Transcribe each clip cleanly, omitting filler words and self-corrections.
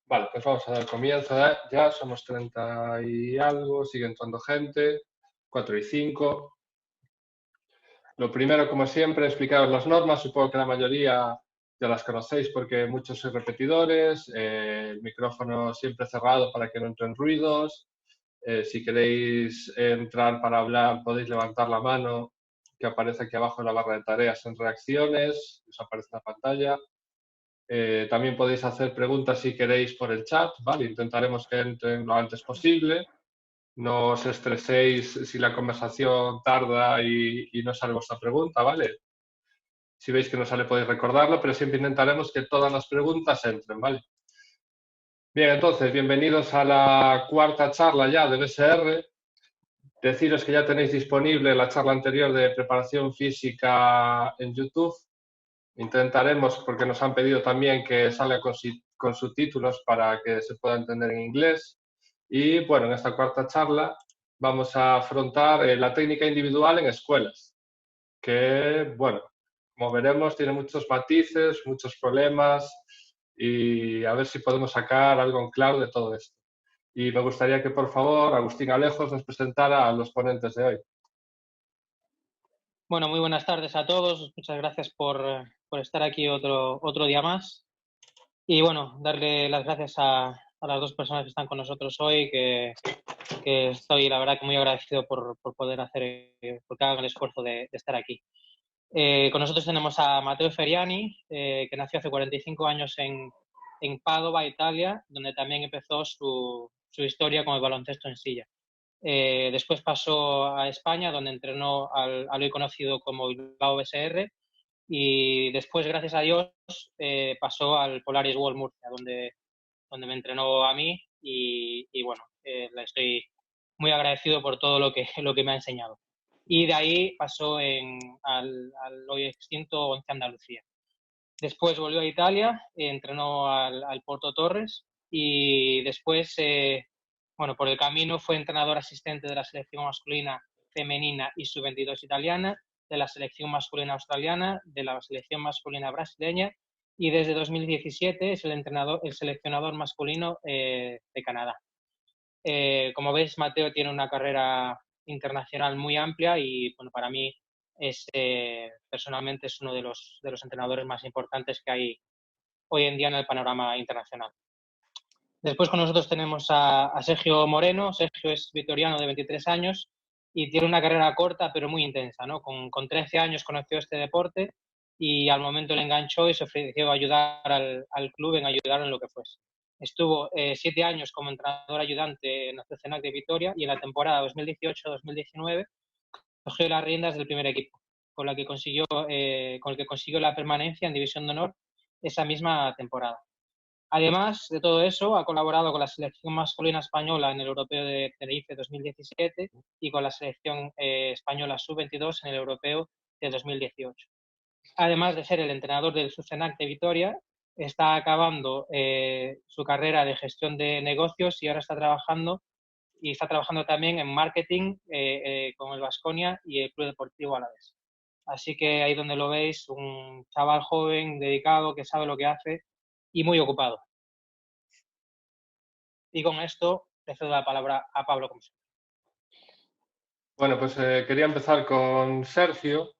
Vale, pues vamos a dar comienzo ya, somos 30 y algo, sigue entrando gente, 4 y 5. Lo primero, como siempre, explicaros las normas, supongo que la mayoría ya las conocéis porque muchos sois repetidores, el micrófono siempre cerrado para que no entren ruidos, si queréis entrar para hablar podéis levantar la mano que aparece aquí abajo en la barra de tareas en reacciones, os aparece en la pantalla. También podéis hacer preguntas si queréis por el chat, ¿vale? Intentaremos que entren lo antes posible. No os estreséis si la conversación tarda y no sale vuestra pregunta, ¿vale? Si veis que no sale podéis recordarlo, pero siempre intentaremos que todas las preguntas entren, ¿vale? Bien, entonces, bienvenidos a la cuarta charla ya de BSR. Deciros que ya tenéis disponible la charla anterior de preparación física en YouTube. Intentaremos, porque nos han pedido también que salga con subtítulos para que se pueda entender en inglés. Y bueno, en esta cuarta charla vamos a afrontar la técnica individual en escuelas, que bueno, como veremos tiene muchos matices, muchos problemas y a ver si podemos sacar algo en claro de todo esto. Y me gustaría que por favor Agustín Alejos nos presentara a los ponentes de hoy. Bueno, muy buenas tardes a todos. Muchas gracias por estar aquí otro día más. Y bueno, darle las gracias a las dos personas que están con nosotros hoy, que estoy, la verdad, que muy agradecido por poder hacer, porque hagan el esfuerzo de estar aquí. Con nosotros tenemos a Matteo Feriani, que nació hace 45 años en Padova, Italia, donde también empezó su historia con el baloncesto en silla. Después pasó a España, donde entrenó al hoy conocido como Bilbao BSR, y después, gracias a Dios, pasó al Polaris World Murcia, donde me entrenó a mí y bueno, le estoy muy agradecido por todo lo que me ha enseñado. Y de ahí pasó al hoy extinto Once Andalucía. Después volvió a Italia, entrenó al Porto Torres y después, bueno, por el camino fue entrenador asistente de la selección masculina, femenina y sub-22 italiana, de la selección masculina australiana, de la selección masculina brasileña y desde 2017 es el seleccionador masculino de Canadá. Como ves, Mateo tiene una carrera internacional muy amplia y bueno, para mí personalmente es uno de los entrenadores más importantes que hay hoy en día en el panorama internacional. Después con nosotros tenemos a Sergio Moreno. Sergio es vitoriano de 23 años y tiene una carrera corta pero muy intensa, ¿no? Con 13 años conoció este deporte y al momento le enganchó y se ofreció a ayudar al club en ayudar en lo que fuese. Estuvo 7 años como entrenador ayudante en el CCNAC de Vitoria y en la temporada 2018-2019 cogió las riendas del primer equipo, con el que consiguió la permanencia en División de Honor esa misma temporada. Además de todo eso, ha colaborado con la selección masculina española en el Europeo de Tenerife 2017 y con la selección española sub-22 en el Europeo de 2018. Además de ser el entrenador del Sucenac de Vitoria, está acabando su carrera de gestión de negocios y ahora está trabajando también en marketing con el Baskonia y el Club Deportivo Alavés. Así que ahí donde lo veis, un chaval joven, dedicado, que sabe lo que hace y muy ocupado. Y con esto le cedo la palabra a Pablo Comisario. Bueno, pues quería empezar con Sergio,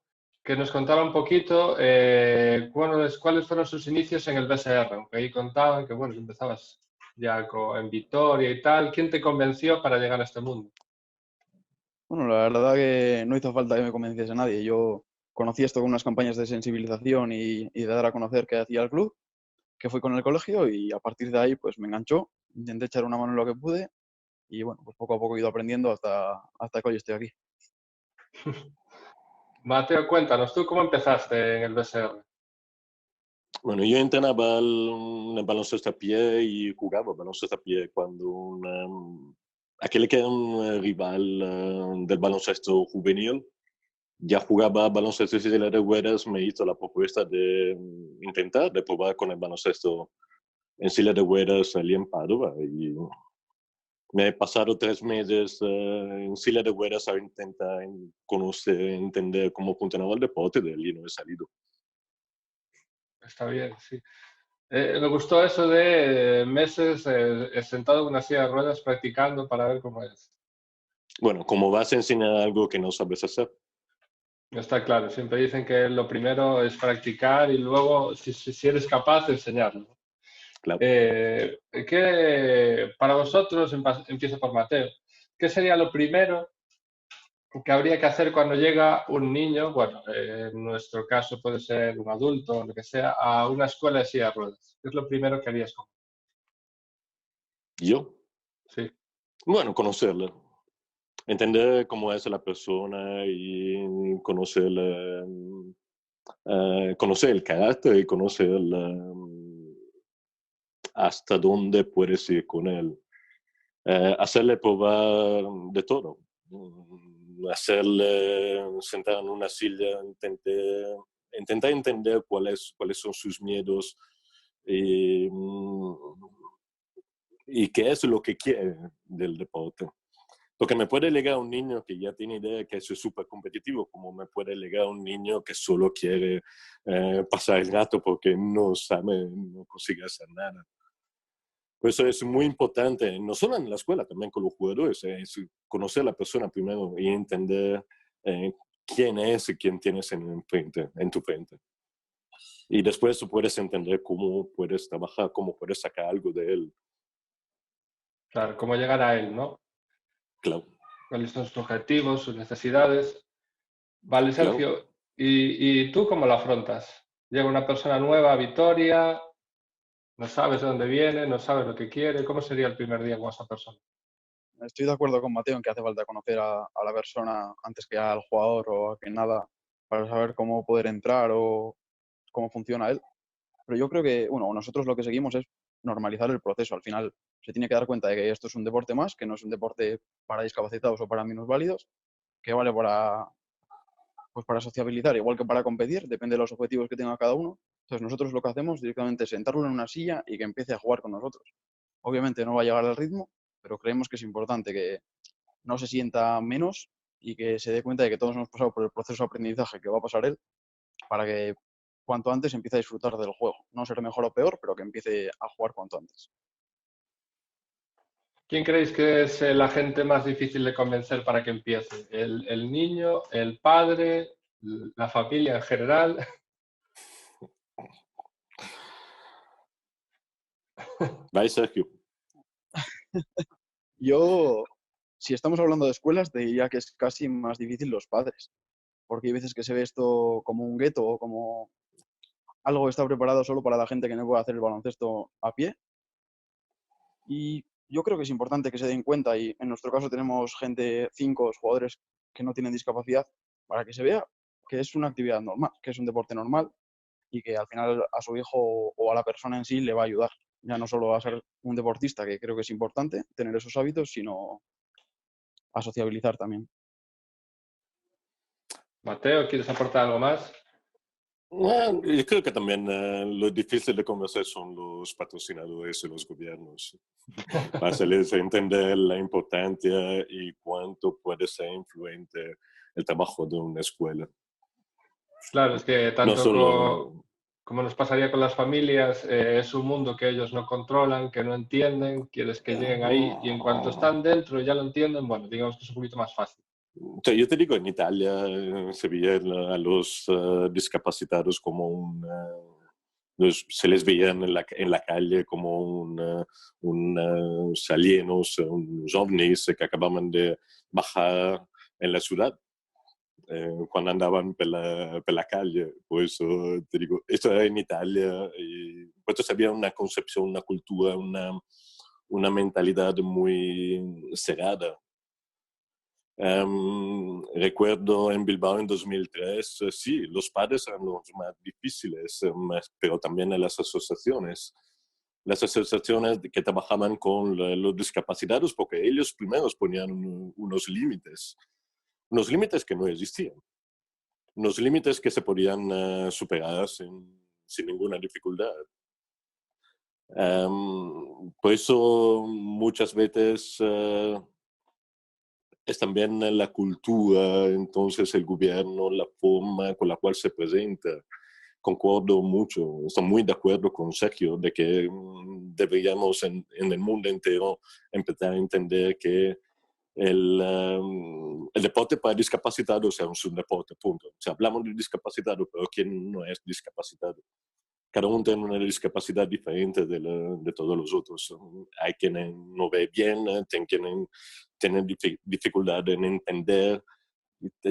que nos contara un poquito cuáles fueron sus inicios en el BSR, aunque ahí contaban que, bueno, que empezabas ya en Vitoria y tal. ¿Quién te convenció para llegar a este mundo? Bueno, la verdad que no hizo falta que me convenciese a nadie. Yo conocí esto con unas campañas de sensibilización y de dar a conocer qué hacía el club, que fui con el colegio y a partir de ahí pues me enganchó. Intenté echar una mano en lo que pude y bueno, pues poco a poco he ido aprendiendo hasta que hoy estoy aquí. Mateo, cuéntanos, ¿tú cómo empezaste en el BSR? Bueno, yo entrenaba en el baloncesto a pie y jugaba baloncesto a pie cuando aquel que era un rival del baloncesto juvenil ya jugaba baloncesto en silla de ruedas, me hizo la propuesta de intentar, de probar con el baloncesto en silla de ruedas allí en Padova. Y me he pasado 3 meses en silla de ruedas a intentar conocer, entender cómo funcionaba el deporte, de allí no he salido. Está bien, sí. Me gustó eso de meses sentado en una silla de ruedas practicando para ver cómo es. Bueno, como vas a enseñar algo que no sabes hacer, Está claro, siempre dicen que lo primero es practicar y luego, si eres capaz, enseñarlo. claro. Para vosotros, empiezo por Mateo, ¿qué sería lo primero que habría que hacer cuando llega un niño, bueno, en nuestro caso puede ser un adulto o lo que sea, a una escuela de silla de ruedas? ¿Qué es lo primero que harías con? Yo, Sí, bueno, conocerla. Entender cómo es la persona y conocer el carácter y conocer hasta dónde puedes ir con él. Hacerle probar de todo. Hacerle sentar en una silla, intentar entender cuáles son sus miedos y qué es lo que quiere del deporte. Porque me puede llegar un niño que ya tiene idea que es súper competitivo, como me puede llegar un niño que solo quiere pasar el rato porque no sabe, no consigue hacer nada. Por eso es muy importante, no solo en la escuela, también con los jugadores, es conocer a la persona primero y entender quién es y quién tienes en tu frente. Y después tú puedes entender cómo puedes trabajar, cómo puedes sacar algo de él. claro, cómo llegar a él, ¿no? Claro, ¿Cuáles son sus objetivos, sus necesidades? Vale, claro. Sergio, ¿y tú cómo lo afrontas? Llega una persona nueva a Vitoria, no sabes de dónde viene, no sabes lo que quiere, ¿cómo sería el primer día con esa persona? Estoy de acuerdo con Mateo en que hace falta conocer a la persona antes que al jugador o a que nada para saber cómo poder entrar o cómo funciona él. Pero yo creo que, bueno, nosotros lo que seguimos es normalizar el proceso. Al final se tiene que dar cuenta de que esto es un deporte más, que no es un deporte para discapacitados o para minusválidos, que vale pues para sociabilizar, igual que para competir, depende de los objetivos que tenga cada uno. Entonces nosotros lo que hacemos directamente es sentarlo en una silla y que empiece a jugar con nosotros. Obviamente no va a llegar al ritmo, pero creemos que es importante que no se sienta menos y que se dé cuenta de que todos hemos pasado por el proceso de aprendizaje que va a pasar él para que cuanto antes empiece a disfrutar del juego. No ser mejor o peor, pero que empiece a jugar cuanto antes. ¿Quién creéis que es el agente más difícil de convencer para que empiece? ¿El niño, el padre, la familia en general? Vai, Sergio. Yo, si estamos hablando de escuelas, te diría que es casi más difícil los padres, porque hay veces que se ve esto como un gueto o como algo que está preparado solo para la gente que no puede hacer el baloncesto a pie. Y yo creo que es importante que se den cuenta, y en nuestro caso tenemos gente, 5 jugadores que no tienen discapacidad, para que se vea que es una actividad normal, que es un deporte normal y que al final a su hijo o a la persona en sí le va a ayudar. Ya no solo a ser un deportista, que creo que es importante tener esos hábitos, sino a sociabilizar también. Mateo, ¿quieres aportar algo más? Yo creo que también lo difícil de convencer son los patrocinadores y los gobiernos. Para hacerles entender la importancia y cuánto puede ser influente el trabajo de una escuela. Claro, es que No tanto solo, como nos pasaría con las familias, es un mundo que ellos no controlan, que no entienden, quieres que lleguen ahí y en cuanto están dentro y ya lo entienden, bueno, digamos que es un poquito más fácil. cioè, yo te digo, en Italia se veía a los discapacitados como se les veía en la calle como unos alienos, unos ovnis que acababan de bajar en la ciudad. Quando andavano per la calle. Por eso te digo, esto era en Italia y por eso había una concepción, una cultura, una mentalidad muy cerrada. Recuerdo en Bilbao en 2003, sí, los padres eran los más difíciles, pero también las asociaciones. Las asociaciones que trabajaban con los discapacitados, porque ellos primeros ponían unos límites que no existían, unos límites que se podían superar sin ninguna dificultad. Por eso muchas veces es también la cultura, entonces el gobierno, la forma con la cual se presenta, concuerdo mucho, estoy muy de acuerdo con Sergio de que deberíamos en el mundo entero empezar a entender que el deporte para discapacitados es un deporte, punto. O sea, hablamos de discapacitado, pero ¿quién no es discapacitado? Cada uno tiene una discapacidad diferente de todos los otros. Hay quienes no ve bien, tienen dificultad en entender,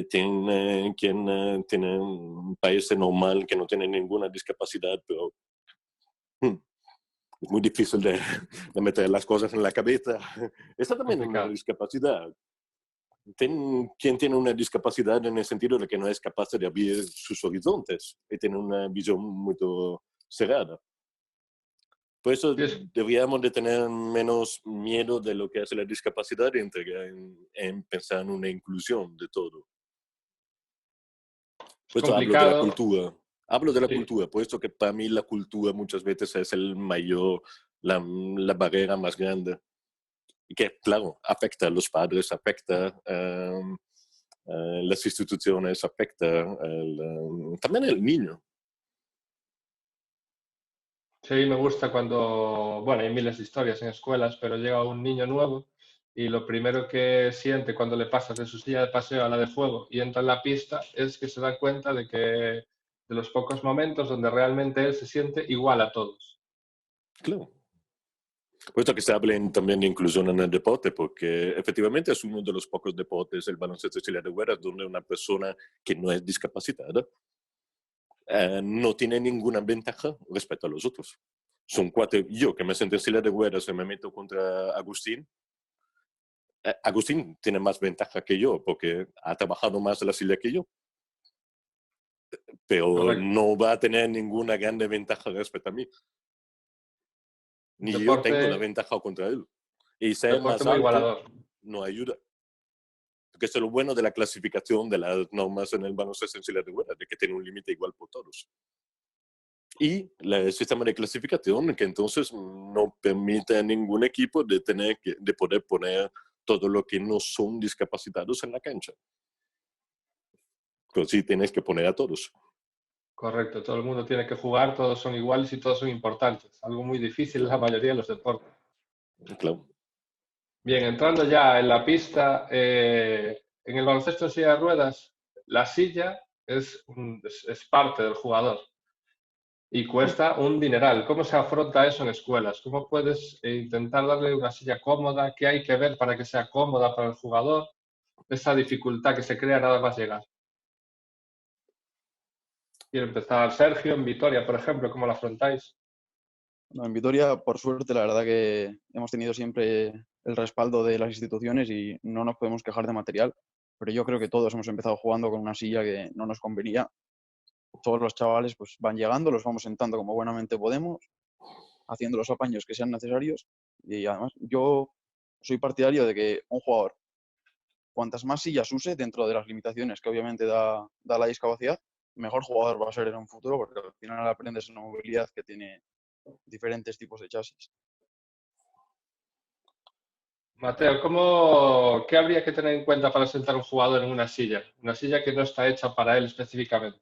tiene quien tiene un país normal que no tiene ninguna discapacidad, pero es muy difícil de meter las cosas en la cabeza. Esta también es una discapacidad. Quien tiene una discapacidad en el sentido de que no es capaz de abrir sus horizontes y tiene una visión muy cerrada. Por eso deberíamos de tener menos miedo de lo que hace la discapacidad y en pensar en una inclusión de todo. Por eso hablo de la cultura. Hablo de la cultura, por eso que para mí la cultura muchas veces es la barrera más grande. Y que, claro, afecta a los padres, afecta a las instituciones, afecta también al niño. Sí, me gusta cuando, bueno, hay miles de historias en escuelas, pero llega un niño nuevo y lo primero que siente cuando le pasas de su silla de paseo a la de juego y entra en la pista es que se da cuenta de los pocos momentos donde realmente él se siente igual a todos. Claro. Por eso que se habla también de inclusión en el deporte, porque efectivamente es uno de los pocos deportes, el baloncesto de silla de ruedas, donde una persona que no es discapacitada no tiene ninguna ventaja respecto a los otros. Son cuatro. Yo que me siento en silla de ruedas y me meto contra Agustín. Agustín tiene más ventaja que yo porque ha trabajado más en la silla que yo. Pero correcto, no va a tener ninguna grande ventaja respecto a mí. Ni deporte, yo tengo la ventaja contra él. Y ser más alto igualador. No ayuda. Porque eso es lo bueno de la clasificación de las normas en el baloncesto en silla de ruedas, de que tiene un límite igual por todos. Y el sistema de clasificación que entonces no permite a ningún equipo de poder poner todo lo que no son discapacitados en la cancha. Pero sí tienes que poner a todos. Correcto, todo el mundo tiene que jugar, todos son iguales y todos son importantes. Algo muy difícil en la mayoría de los deportes. Claro. Bien, entrando ya en la pista, en el baloncesto en silla de ruedas, la silla es parte del jugador y cuesta un dineral. ¿Cómo se afronta eso en escuelas? ¿Cómo puedes intentar darle una silla cómoda? ¿Qué hay que ver para que sea cómoda para el jugador? Esa dificultad que se crea nada más llegar. Quiero empezar, Sergio, en Vitoria, por ejemplo, ¿cómo lo afrontáis? No, en Vitoria, por suerte, la verdad que hemos tenido siempre el respaldo de las instituciones y no nos podemos quejar de material, pero yo creo que todos hemos empezado jugando con una silla que no nos convenía. Todos los chavales pues van llegando, los vamos sentando como buenamente podemos, haciendo los apaños que sean necesarios y además yo soy partidario de que un jugador, cuantas más sillas use dentro de las limitaciones que obviamente da la discapacidad, mejor jugador va a ser en un futuro porque al final aprendes una movilidad que tiene diferentes tipos de chasis. Mateo, ¿qué habría que tener en cuenta para sentar a un jugador en una silla? Una silla que no está hecha para él específicamente.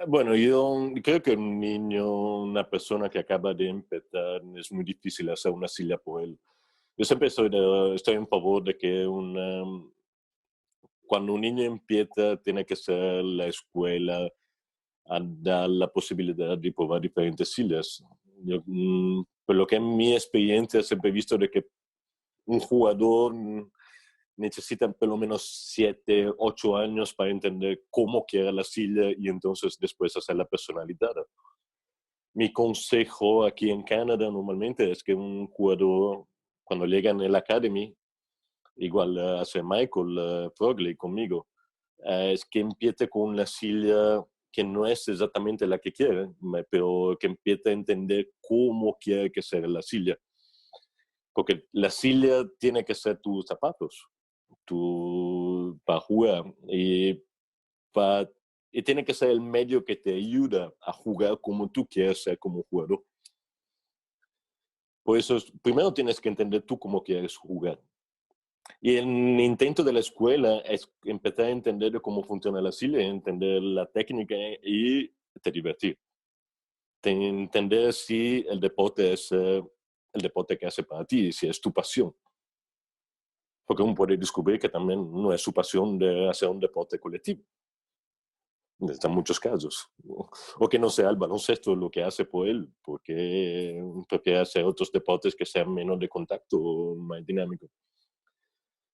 Bueno, yo creo que un niño, una persona que acaba de empezar, es muy difícil hacer una silla por él. Yo siempre estoy en favor de que cuando un niño empieza, tiene que ser la escuela a dar la posibilidad de probar diferentes sillas. Por lo que en mi experiencia siempre he visto de que un jugador necesita por lo menos 7, 8 años para entender cómo quiere la silla y entonces después hacer la personalidad. Mi consejo aquí en Canadá normalmente es que un jugador, cuando llega en el Academy, igual hace Michael Frogley conmigo, es que empiece con una silla que no es exactamente la que quiere, pero que empiece a entender cómo quiere que sea la silla. Porque la silla tiene que ser tus zapatos para jugar y tiene que ser el medio que te ayuda a jugar como tú quieres ser como jugador. Por eso, primero tienes que entender tú cómo quieres jugar. Y el intento de la escuela es empezar a entender cómo funciona la silla, entender la técnica y te divertir. Entender si el deporte es el deporte que hace para ti, si es tu pasión. Porque uno puede descubrir que también no es su pasión de hacer un deporte colectivo. En muchos casos. O que no sea el baloncesto lo que hace por él, porque hace otros deportes que sean menos de contacto, más dinámicos.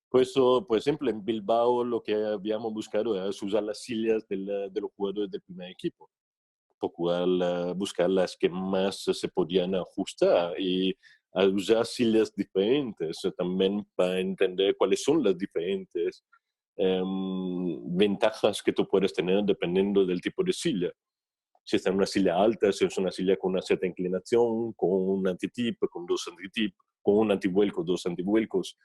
Por eso, por ejemplo, en Bilbao lo que habíamos buscado era usar las sillas de los jugadores del primer equipo. Procurar buscar las que más se podían ajustar y a usar sillas diferentes también para entender cuáles son las diferentes ventajas que tú puedes tener dependiendo del tipo de silla. Si es una silla alta, si es una silla con una cierta inclinación, con un antitip, con dos antitip, con un antivuelco, dos antivuelcos.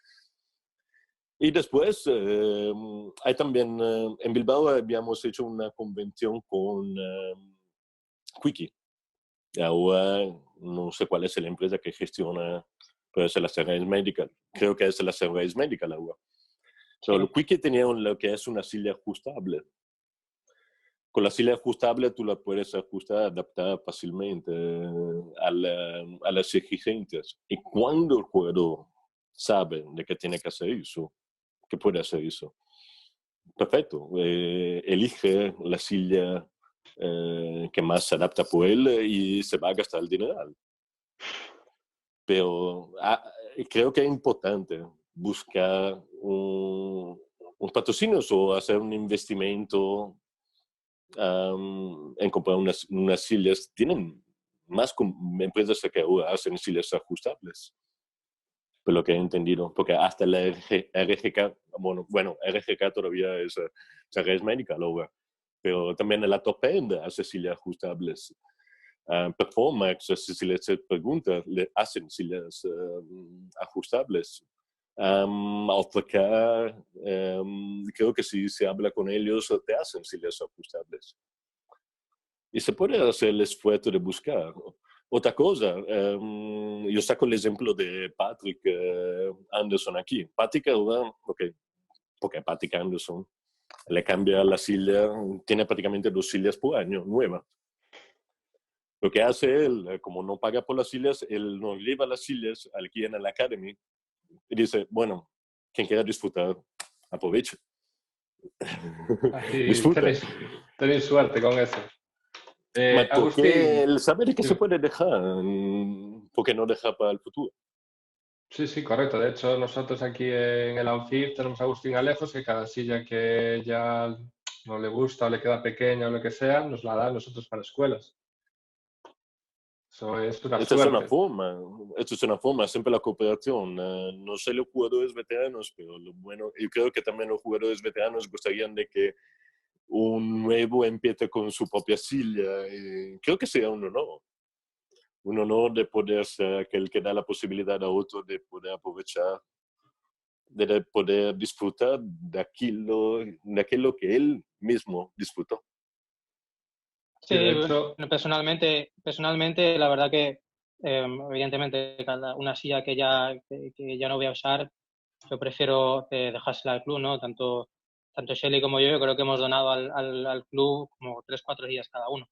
Y después, hay también, en Bilbao habíamos hecho una convención con Quickie. Ahora no sé cuál es la empresa que gestiona, pero es la Sunrise Medical. Creo que es la Sunrise Medical ahora. Pero Sí. Quickie tenía lo que es una silla ajustable. Con la silla ajustable tú la puedes ajustar, adaptar fácilmente a las exigencias. Y cuando el jugador sabe de que tiene que hacer eso, que puede hacer eso, perfecto. Elige la silla que más se adapta por él y se va a gastar el dinero. Pero creo que es importante buscar un patrocinio o hacer un investimento en comprar unas sillas. Tienen más empresas que hacen sillas ajustables, por lo que he entendido, porque hasta la RGK, bueno, RGK todavía es Medical ahora, pero también la Top End hace sillas ajustables. Performax, si les pregunta, le hacen sillas ajustables. AutoCAD, creo que si se habla con ellos, te hacen sillas ajustables. Y se puede hacer el esfuerzo de buscar. Otra cosa, yo saco el ejemplo de Patrick Anderson aquí. Patrick, okay, porque Patrick Anderson le cambia la silla, tiene prácticamente 2 sillas por año, nuevas. Lo que hace él, como no paga por las sillas, él nos lleva las sillas al en la Academy y dice, bueno, quien quiera disfrutar, aproveche. Así Disfruta. tenéis suerte con eso. Porque Agustín, el saber que se dime. puede dejar, porque no deja para el futuro. Sí, sí, correcto. De hecho, nosotros aquí en el Anfib tenemos a Agustín Alejos, que cada silla que ya no le gusta o le queda pequeña o lo que sea, nos la da a nosotros para escuelas. Eso es una Esta es una suerte. forma, esto es una forma, siempre la cooperación. No sé los jugadores veteranos, pero lo bueno, yo creo que también los jugadores veteranos gustarían de que un nuevo empiece con su propia silla. Creo que sería un honor de poder ser aquel que da la posibilidad a otro de poder aprovechar, de poder disfrutar de aquello que él mismo disfrutó. Sí, Sí, de hecho, personalmente, la verdad que evidentemente una silla que ya no voy a usar, yo prefiero dejársela al club, ¿no? Tanto Shelly como yo creo que hemos donado al club como 3-4 días cada uno.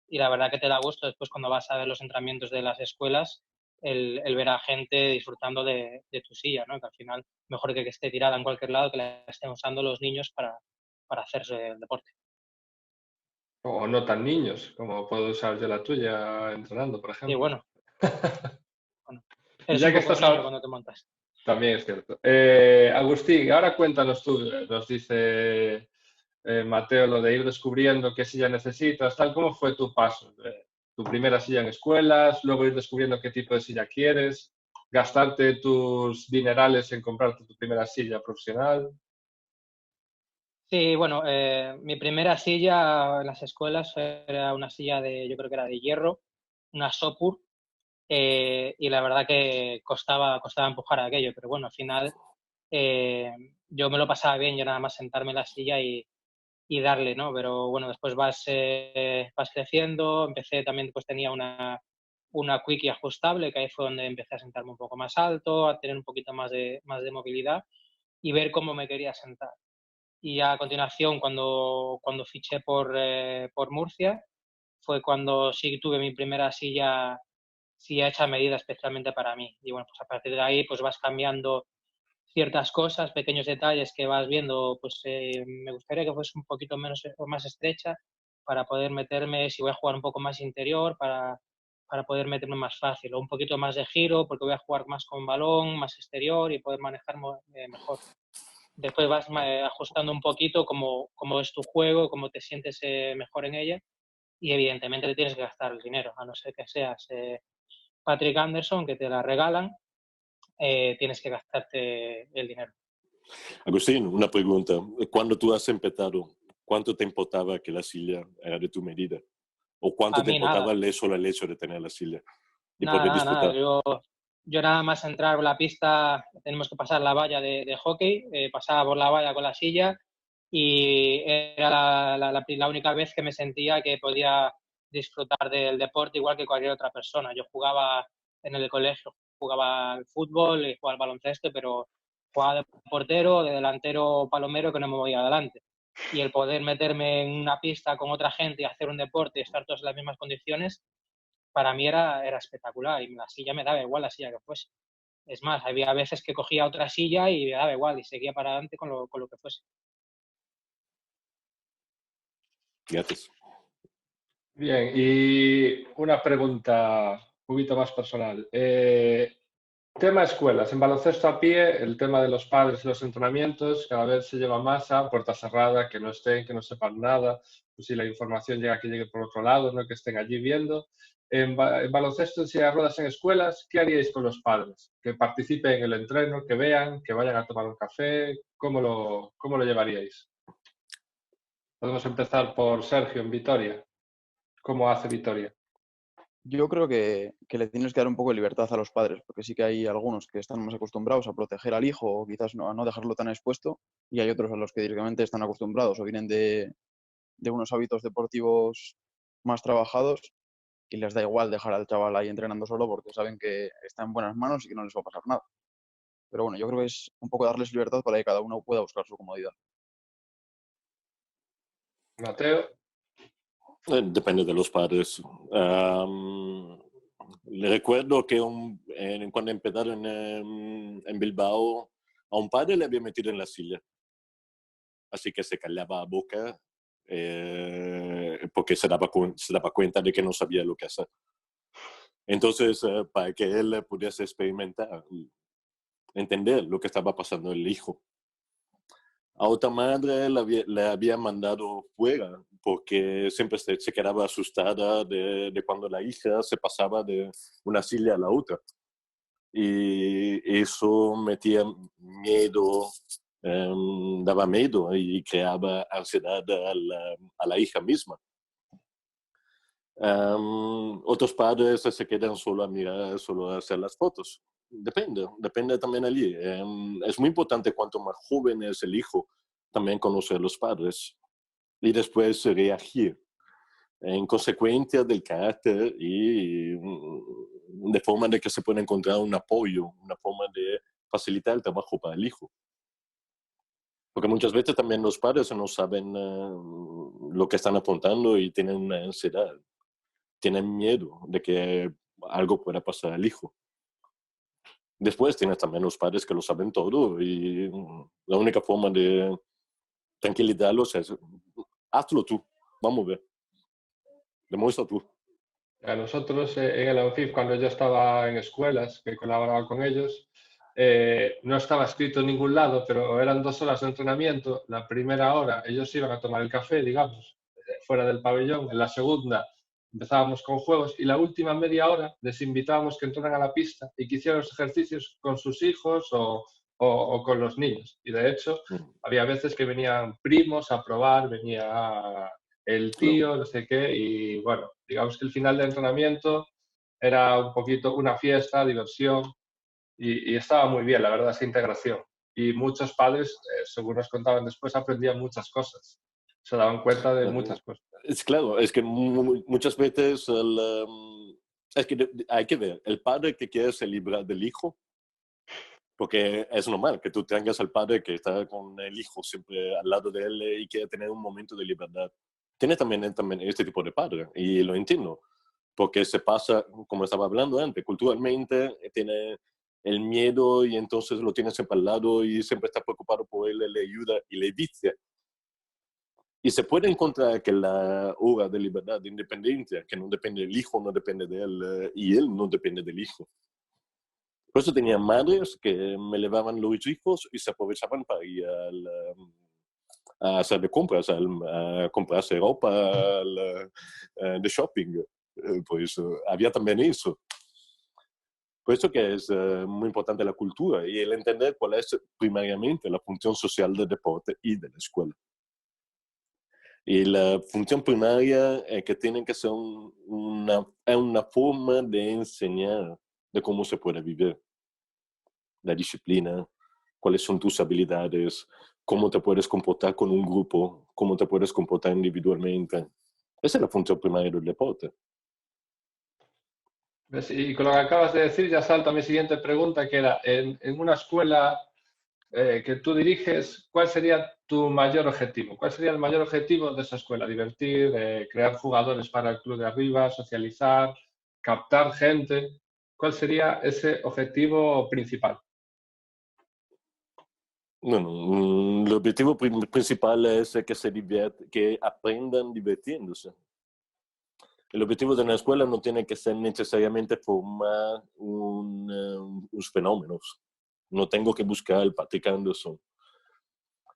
Y la verdad que te da gusto después cuando vas a ver los entrenamientos de las escuelas, el ver a gente disfrutando de tu silla, ¿no? Que al final mejor que esté tirada en cualquier lado que la estén usando los niños para hacerse el deporte. o no tan niños, como puedo usar yo la tuya entrenando, por Y ejemplo. bueno, Y eres ya un que poco estás niño cuando te montas. también es cierto. Agustín, ahora cuéntanos tú, nos dice Mateo, lo de ir descubriendo qué silla necesitas, tal, ¿cómo fue tu paso? Tu primera silla en escuelas, luego ir descubriendo qué tipo de silla quieres, gastarte tus dinerales en comprarte tu primera silla profesional. Sí, bueno, mi primera silla en las escuelas era una silla yo creo que era de hierro, una Sopur, y la verdad que costaba empujar aquello, pero bueno, al final eh, yo me lo pasaba bien, yo nada más sentarme en la silla y darle, ¿no? Pero bueno, después vas creciendo, empecé también, pues tenía una Quickie ajustable, que ahí fue donde empecé a sentarme un poco más alto, a tener un poquito más de movilidad. y ver cómo me quería sentar. Y a continuación, cuando fiché por Murcia, fue cuando sí tuve mi primera silla hecha a medida especialmente para mí. Y bueno, pues a partir de ahí pues vas cambiando ciertas cosas, pequeños detalles que vas viendo, pues me gustaría que fuese un poquito menos o más estrecha para poder meterme, si voy a jugar un poco más interior, para poder meterme más fácil, o un poquito más de giro porque voy a jugar más con balón, más exterior y poder manejar mejor. Después vas ajustando un poquito cómo es tu juego, cómo te sientes mejor en ella, y evidentemente te tienes que gastar el dinero, a no ser que seas Patrick Anderson, que te la regalan, tienes que gastarte el dinero. Agustín, una pregunta. Cuando tú has empezado, ¿cuánto te importaba que la silla era de tu medida? ¿O cuánto A te mí nada, importaba el hecho de tener la silla y poder nada. disfrutar? Yo nada más entrar a la pista, tenemos que pasar la valla de hockey, pasaba por la valla con la silla y era la única vez que me sentía que podía disfrutar del deporte igual que cualquier otra persona. Yo jugaba en el colegio, jugaba al fútbol y jugaba al baloncesto, pero jugaba de portero, de delantero palomero que no me movía adelante. Y el poder meterme en una pista con otra gente y hacer un deporte y estar todos en las mismas condiciones, para mí era espectacular y la silla me daba igual la silla que fuese. Es más, había veces que cogía otra silla y me daba igual y seguía para adelante con lo que fuese. Gracias. Bien, y una pregunta un poquito más personal. Tema escuelas. En baloncesto a pie, el tema de los padres y los entrenamientos cada vez se lleva más a puerta cerrada, que no estén, que no sepan nada, pues si la información llega, que llegue por otro lado, no que estén allí viendo. En baloncesto en silla de ruedas en escuelas, ¿qué haríais con los padres? Que participen en el entreno, que vean, que vayan a tomar un café, cómo lo llevaríais? Podemos empezar por Sergio en Vitoria. ¿Cómo hace Vitoria? Yo creo que le tienes que dar un poco de libertad a los padres, porque sí que hay algunos que están más acostumbrados a proteger al hijo o quizás a no dejarlo tan expuesto, y hay otros a los que directamente están acostumbrados o vienen de unos hábitos deportivos más trabajados y les da igual dejar al chaval ahí entrenando solo porque saben que está en buenas manos y que no les va a pasar nada. Pero bueno, yo creo que es un poco darles libertad para que cada uno pueda buscar su comodidad. Mateo. Depende de los padres. Le recuerdo que cuando empezaron en Bilbao, a un padre le había metido en la silla. Así que se callaba la boca porque se daba cuenta de que no sabía lo que hacer. Entonces, para que él pudiese experimentar, entender lo que estaba pasando el hijo. A otra madre le había mandado fuera porque siempre se quedaba asustada de cuando la hija se pasaba de una silla a la otra. Y eso metía miedo, daba miedo y creaba ansiedad a la hija misma. Otros padres se quedan solo a mirar, solo a hacer las fotos. Depende también allí. Es muy importante cuanto más joven es el hijo, también conocer a los padres y después reagir en consecuencia del carácter y de forma de que se pueda encontrar un apoyo, una forma de facilitar el trabajo para el hijo. Porque muchas veces también los padres no saben lo que están apuntando y tienen una ansiedad, tienen miedo de que algo pueda pasar al hijo. Después tienes también los padres que lo saben todo y la única forma de tranquilizarlos es hazlo tú, vamos a ver, demuestra tú. A nosotros en el AUCIF, cuando yo estaba en escuelas, que colaboraba con ellos, no estaba escrito en ningún lado, pero eran 2 horas de entrenamiento. La primera hora ellos iban a tomar el café, digamos, fuera del pabellón. En la segunda empezábamos con juegos y la última media hora les invitábamos que entraran a la pista y que hicieran los ejercicios con sus hijos o con los niños. Y de hecho, había veces que venían primos a probar, venía el tío, no sé qué, y bueno, digamos que el final del entrenamiento era un poquito una fiesta, diversión, y estaba muy bien, la verdad, esa integración. Y muchos padres, según nos contaban después, aprendían muchas cosas, se daban cuenta de muchas cosas. Es claro, es que muchas veces es que hay que ver, el padre que quiere se librar del hijo Porque es normal que tú tengas al padre que está con el hijo siempre al lado de él y quiere tener un momento de libertad. Tiene también este tipo de padre, y lo entiendo, porque se pasa, como estaba hablando antes, culturalmente tiene el miedo y entonces lo tiene siempre al lado y siempre está preocupado por él, le ayuda y le vicia. Y se puede encontrar que la hora de libertad, de independencia, que no depende del hijo, no depende de él, y él no depende del hijo. Por eso tenía madres que me llevaban los hijos y se aprovechaban para ir a hacer de compras, a comprarse ropa de shopping. Pues había también eso. Por eso que es muy importante la cultura y el entender cuál es primariamente la función social del deporte y de la escuela. Y la función primaria es que tiene que ser una forma de enseñar de cómo se puede vivir. La disciplina, cuáles son tus habilidades, cómo te puedes comportar con un grupo, cómo te puedes comportar individualmente. Esa es la función primaria del deporte. Y con lo que acabas de decir ya salta mi siguiente pregunta, que era, en una escuela que tú diriges, ¿cuál sería tu mayor objetivo? ¿Cuál sería el mayor objetivo de esa escuela? Divertir, crear jugadores para el club de arriba, socializar, captar gente. ¿Cuál sería ese objetivo principal? Bueno, el objetivo principal es que aprendan divirtiéndose. El objetivo de una escuela no tiene que ser necesariamente formar unos fenómenos. No tengo que buscar practicando eso.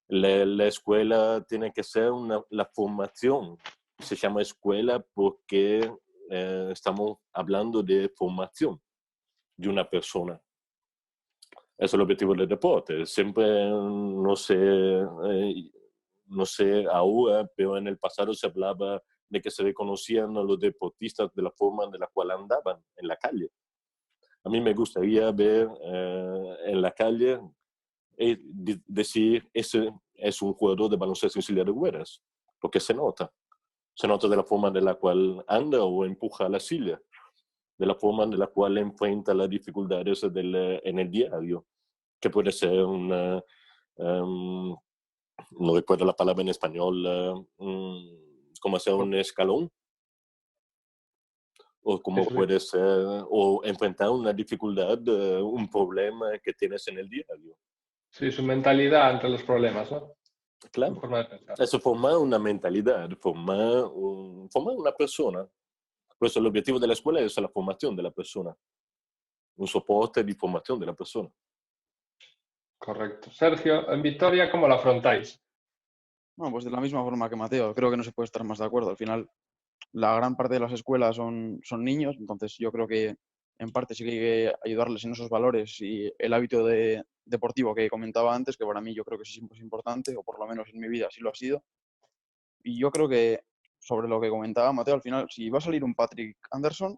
La escuela tiene que ser la formación. Se llama escuela porque estamos hablando de formación de una persona. Ese es el objetivo del deporte. Siempre, no sé ahora, pero en el pasado se hablaba de que se reconocían a los deportistas de la forma de la cual andaban en la calle. A mí me gustaría ver en la calle decir, ese es un jugador de baloncesto en silla de ruedas, porque se nota de la forma de la cual anda o empuja la silla, de la forma de la cual enfrenta las dificultades en el diario, que puede ser no recuerdo la palabra en español, como hacer un escalón, o como puede ser, o enfrentar una dificultad, un problema que tienes en el diario. Sí, su mentalidad ante los problemas, ¿no? Claro. Su forma de pensar. Eso formar una mentalidad, formar una persona. Por eso el objetivo de la escuela es la formación de la persona, un soporte de formación de la persona. Correcto. Sergio, en Vitoria, ¿cómo lo afrontáis? No, pues de la misma forma que Mateo, creo que no se puede estar más de acuerdo. Al final, la gran parte de las escuelas son niños, entonces yo creo que en parte sí que hay que ayudarles en esos valores y el hábito deportivo que comentaba antes, que para mí yo creo que sí es importante, o por lo menos en mi vida sí lo ha sido. Y yo creo que sobre lo que comentaba Mateo, al final, si va a salir un Patrick Anderson,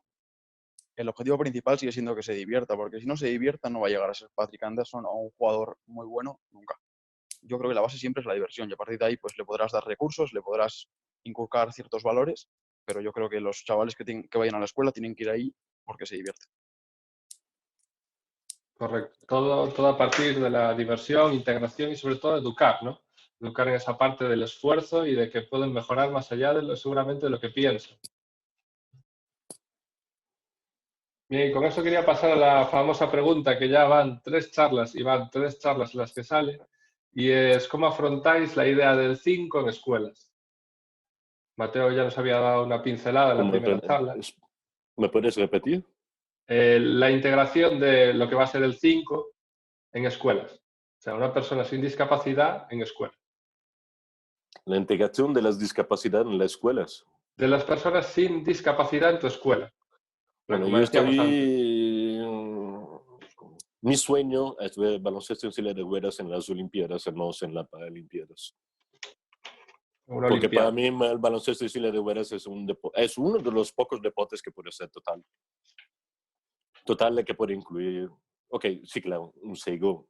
el objetivo principal sigue siendo que se divierta, porque si no se divierta no va a llegar a ser Patrick Anderson o un jugador muy bueno nunca. Yo creo que la base siempre es la diversión y a partir de ahí pues le podrás dar recursos, le podrás inculcar ciertos valores, pero yo creo que los chavales que vayan a la escuela tienen que ir ahí porque se divierten. Correcto. Todo a partir de la diversión, integración y sobre todo educar, ¿no? Educar en esa parte del esfuerzo y de que pueden mejorar más allá seguramente de lo que piensan. Bien, con eso quería pasar a la famosa pregunta, que ya van 3 charlas y van 3 charlas en las que sale, y es ¿cómo afrontáis la idea del 5 en escuelas? Mateo ya nos había dado una pincelada en la primera charla. ¿Me puedes repetir? La integración de lo que va a ser el 5 en escuelas. O sea, una persona sin discapacidad en escuelas. La integración de las discapacidades en las escuelas. De las personas sin discapacidad en tu escuela. Bueno, yo estoy... Mi sueño es ver baloncesto en silla de ruedas en las Olimpiadas, no en las Paralimpiadas. Porque para mí el baloncesto en silla de ruedas es uno de los pocos deportes que puede ser total. Total que puede incluir... Ok, sí, claro, un ciego,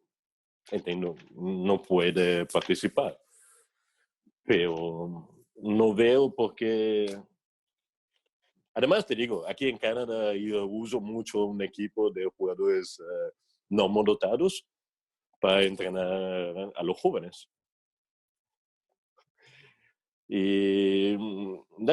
entiendo, no puede participar. Pero no veo por qué... Además, te digo, aquí en Canadá yo uso mucho un equipo de jugadores no monotados para entrenar a los jóvenes. Y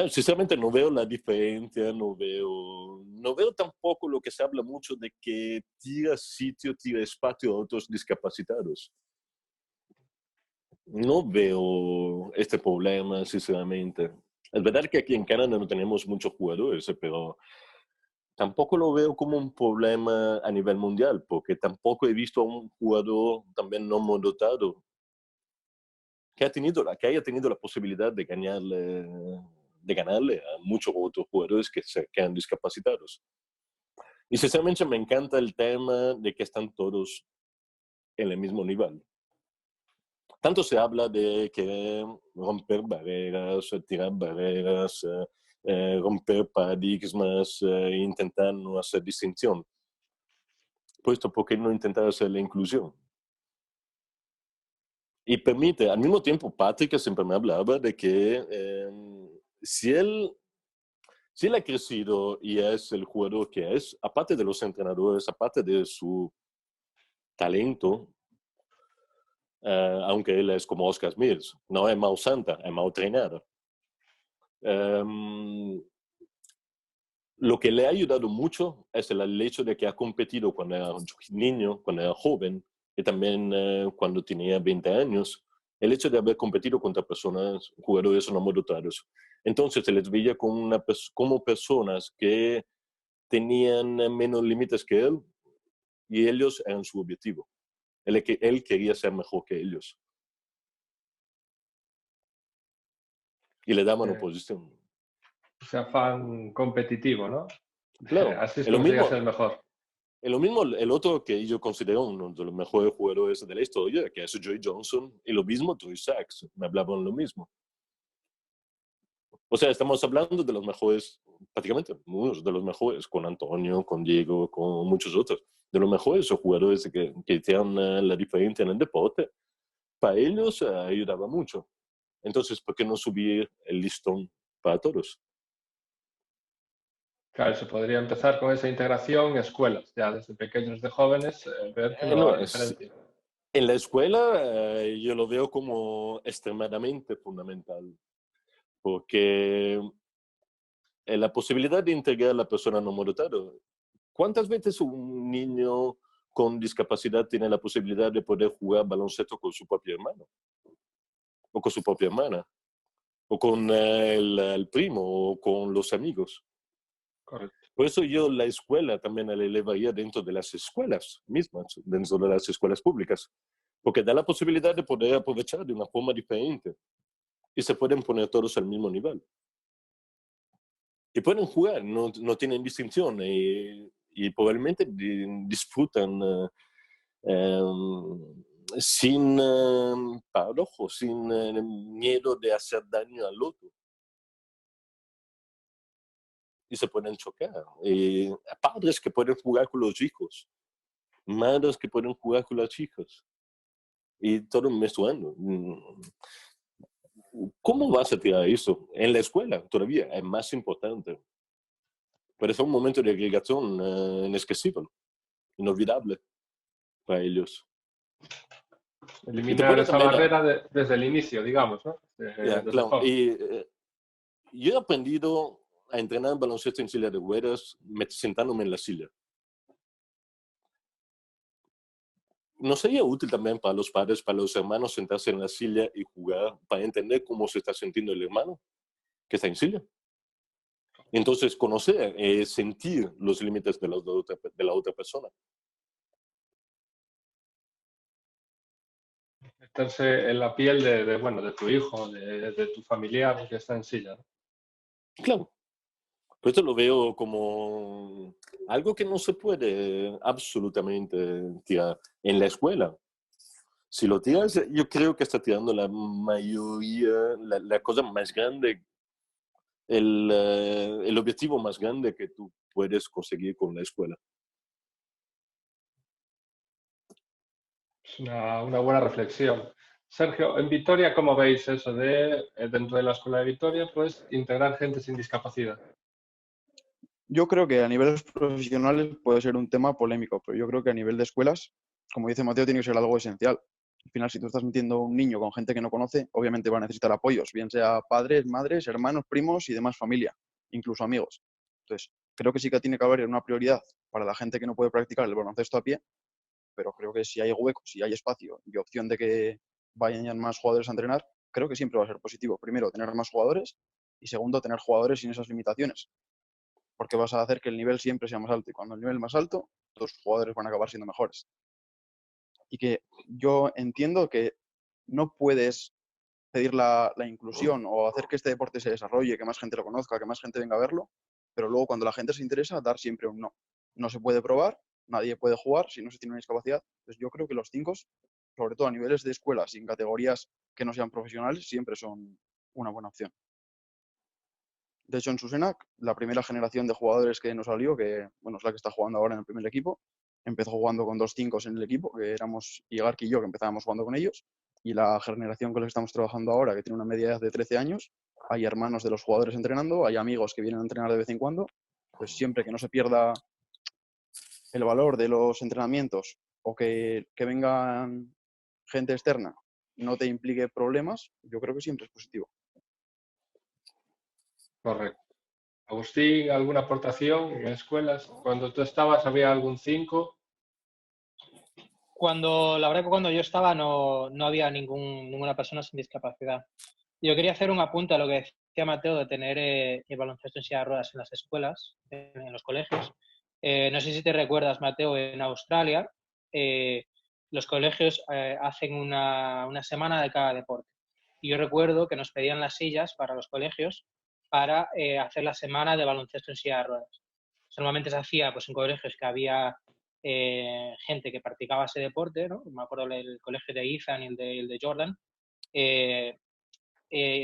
sinceramente no veo la diferencia, no veo tampoco lo que se habla mucho de que tira sitio, tira espacio a otros discapacitados. No veo este problema, sinceramente. Es verdad que aquí en Canadá no tenemos muchos jugadores, pero tampoco lo veo como un problema a nivel mundial, porque tampoco he visto a un jugador también no dotado que haya tenido la posibilidad de ganarle a muchos otros jugadores que se quedan discapacitados. Y sinceramente me encanta el tema de que están todos en el mismo nivel. Tanto se habla de que romper barreras, tirar barreras, romper paradigmas, intentar no hacer distinción. Puesto, ¿por qué no intentar hacer la inclusión? Y permite, al mismo tiempo, Patrick siempre me hablaba de que si él ha crecido y es el jugador que es, aparte de los entrenadores, aparte de su talento, aunque él es como Oscar Mills, no es mal santa, es mal entrenado. Lo que le ha ayudado mucho es el hecho de que ha competido cuando era niño, cuando era joven, y también cuando tenía 20 años, el hecho de haber competido contra personas, jugadores no dotados. Entonces se les veía como personas que tenían menos límites que él y ellos eran su objetivo. Él quería ser mejor que ellos. Y le daban oposición. O sea, fan competitivo, ¿no? Claro, así es como llega a ser mejor. Es lo mismo, el otro que yo considero uno de los mejores jugadores de la historia, que es Joey Johnson, y lo mismo Troy Sachs, me hablaban lo mismo. O sea, estamos hablando de los mejores, prácticamente unos de los mejores, con Antonio, con Diego, con muchos otros, de los mejores jugadores que hicieron la diferencia en el deporte. Para ellos ayudaba mucho. Entonces, ¿por qué no subir el listón para todos? Claro, se podría empezar con esa integración en escuelas, ya desde pequeños de jóvenes, ver que no hay diferencia. En la escuela yo lo veo como extremadamente fundamental, porque la posibilidad de integrar a la persona no dotada. ¿Cuántas veces un niño con discapacidad tiene la posibilidad de poder jugar baloncesto con su propio hermano? O con su propia hermana? O con el primo, o con los amigos. Correcto. Por eso yo la escuela también la elevaría dentro de las escuelas mismas, dentro de las escuelas públicas, porque da la posibilidad de poder aprovechar de una forma diferente y se pueden poner todos al mismo nivel. Y pueden jugar, no tienen distinción y probablemente disfrutan sin paradojo, sin miedo de hacer daño al otro. Y se pueden chocar. Padres que pueden jugar con los hijos, madres que pueden jugar con las hijas. Y todo menstruando. ¿Cómo vas a tirar eso? En la escuela todavía es más importante. Pero es un momento de agregación inesquecible, inolvidable para ellos. Eliminar esa barrera desde el inicio, digamos, ¿no? Claro. Y yo he aprendido a entrenar baloncesto en silla de ruedas sentándome en la silla. ¿No sería útil también para los padres, para los hermanos, sentarse en la silla y jugar para entender cómo se está sintiendo el hermano que está en silla? Entonces, conocer, sentir los límites de la otra persona. Meterse en la piel de tu hijo, de tu familiar que está en silla, ¿no? Claro. Por esto lo veo como algo que no se puede absolutamente tirar en la escuela. Si lo tiras, yo creo que está tirando la mayoría, la cosa más grande, el objetivo más grande que tú puedes conseguir con la escuela. Es una buena reflexión. Sergio, en Vitoria, ¿cómo veis eso de, dentro de la Escuela de Vitoria, pues, integrar gente sin discapacidad? Yo creo que a niveles profesionales puede ser un tema polémico, pero yo creo que a nivel de escuelas, como dice Mateo, tiene que ser algo esencial. Al final, si tú estás metiendo un niño con gente que no conoce, obviamente va a necesitar apoyos, bien sea padres, madres, hermanos, primos y demás familia, incluso amigos. Entonces, creo que sí que tiene que haber una prioridad para la gente que no puede practicar el baloncesto a pie, pero creo que si hay huecos, si hay espacio y opción de que vayan más jugadores a entrenar, creo que siempre va a ser positivo. Primero, tener más jugadores y segundo, tener jugadores sin esas limitaciones, porque vas a hacer que el nivel siempre sea más alto y cuando el nivel es más alto, los jugadores van a acabar siendo mejores. Y que yo entiendo que no puedes pedir la inclusión o hacer que este deporte se desarrolle, que más gente lo conozca, que más gente venga a verlo, pero luego cuando la gente se interesa, dar siempre un no. No se puede probar, nadie puede jugar si no se tiene una discapacidad. Entonces yo creo que los 5, sobre todo a niveles de escuelas y en categorías que no sean profesionales, siempre son una buena opción. De hecho, en Susenac, la primera generación de jugadores que nos salió, que bueno, es la que está jugando ahora en el primer equipo, empezó jugando con 2 5 en el equipo, que éramos Igarki y yo, que empezábamos jugando con ellos, y la generación con la que estamos trabajando ahora, que tiene una media edad de 13 años, hay hermanos de los jugadores entrenando, hay amigos que vienen a entrenar de vez en cuando, pues siempre que no se pierda el valor de los entrenamientos o que vengan gente externa no te implique problemas, yo creo que siempre es positivo. Correcto. Agustín, ¿alguna aportación en escuelas? Cuando tú estabas, ¿había algún 5? La verdad que cuando yo estaba no había ninguna persona sin discapacidad. Yo quería hacer un apunte a lo que decía Mateo de tener el baloncesto en silla de ruedas en las escuelas, en los colegios. No sé si te recuerdas, Mateo, en Australia los colegios hacen una semana de cada deporte. Y yo recuerdo que nos pedían las sillas para los colegios para hacer la semana de baloncesto en silla de ruedas. Normalmente se hacía pues, en colegios que había gente que practicaba ese deporte, ¿no? Me acuerdo del colegio de Ethan y el de Jordan.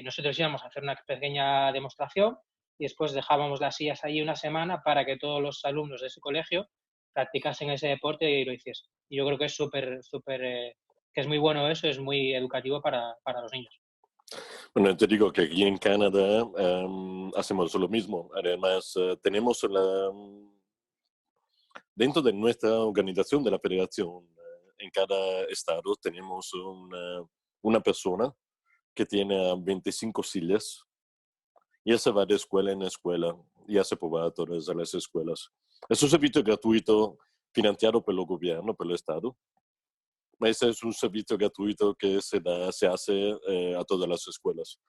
Nosotros íbamos a hacer una pequeña demostración y después dejábamos las sillas ahí una semana para que todos los alumnos de ese colegio practicasen ese deporte y lo hiciesen. Y yo creo que es que es muy bueno eso, es muy educativo para los niños. Bueno, te digo que aquí en Canadá hacemos lo mismo. Además, tenemos dentro de nuestra organización de la federación, en cada estado tenemos una persona que tiene 25 sillas y él se va de escuela en escuela y hace probar a todas las escuelas. Es un servicio gratuito financiado por el gobierno, por el estado. Ese es un servicio gratuito que se hace a todas las escuelas.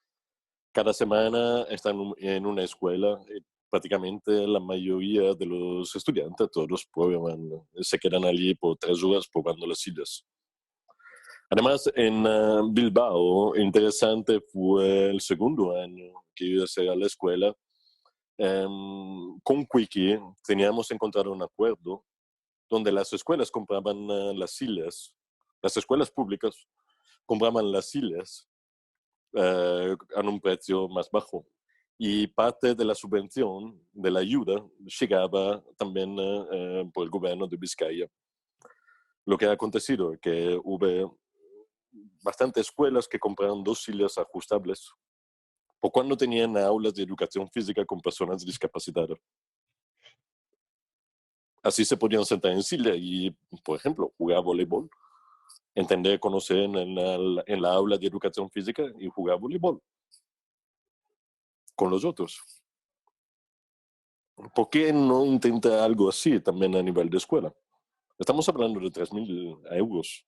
Cada semana están en una escuela y prácticamente la mayoría de los estudiantes, todos prueban, se quedan allí por 3 horas probando las sillas. Además, en Bilbao, interesante fue el segundo año que iba a ser a la escuela. Con Quickie teníamos encontrado un acuerdo donde las escuelas compraban las sillas, las escuelas públicas compraban las sillas a un precio más bajo. Y parte de la subvención, de la ayuda, llegaba también por el gobierno de Vizcaya. Lo que ha acontecido es que hubo bastantes escuelas que compraron 2 sillas ajustables por cuando tenían aulas de educación física con personas discapacitadas. Así se podían sentar en silla y, por ejemplo, jugar voleibol. Entender, conocer en la aula de educación física y jugar voleibol con los otros. ¿Por qué no intenta algo así también a nivel de escuela? Estamos hablando de 3.000 euros.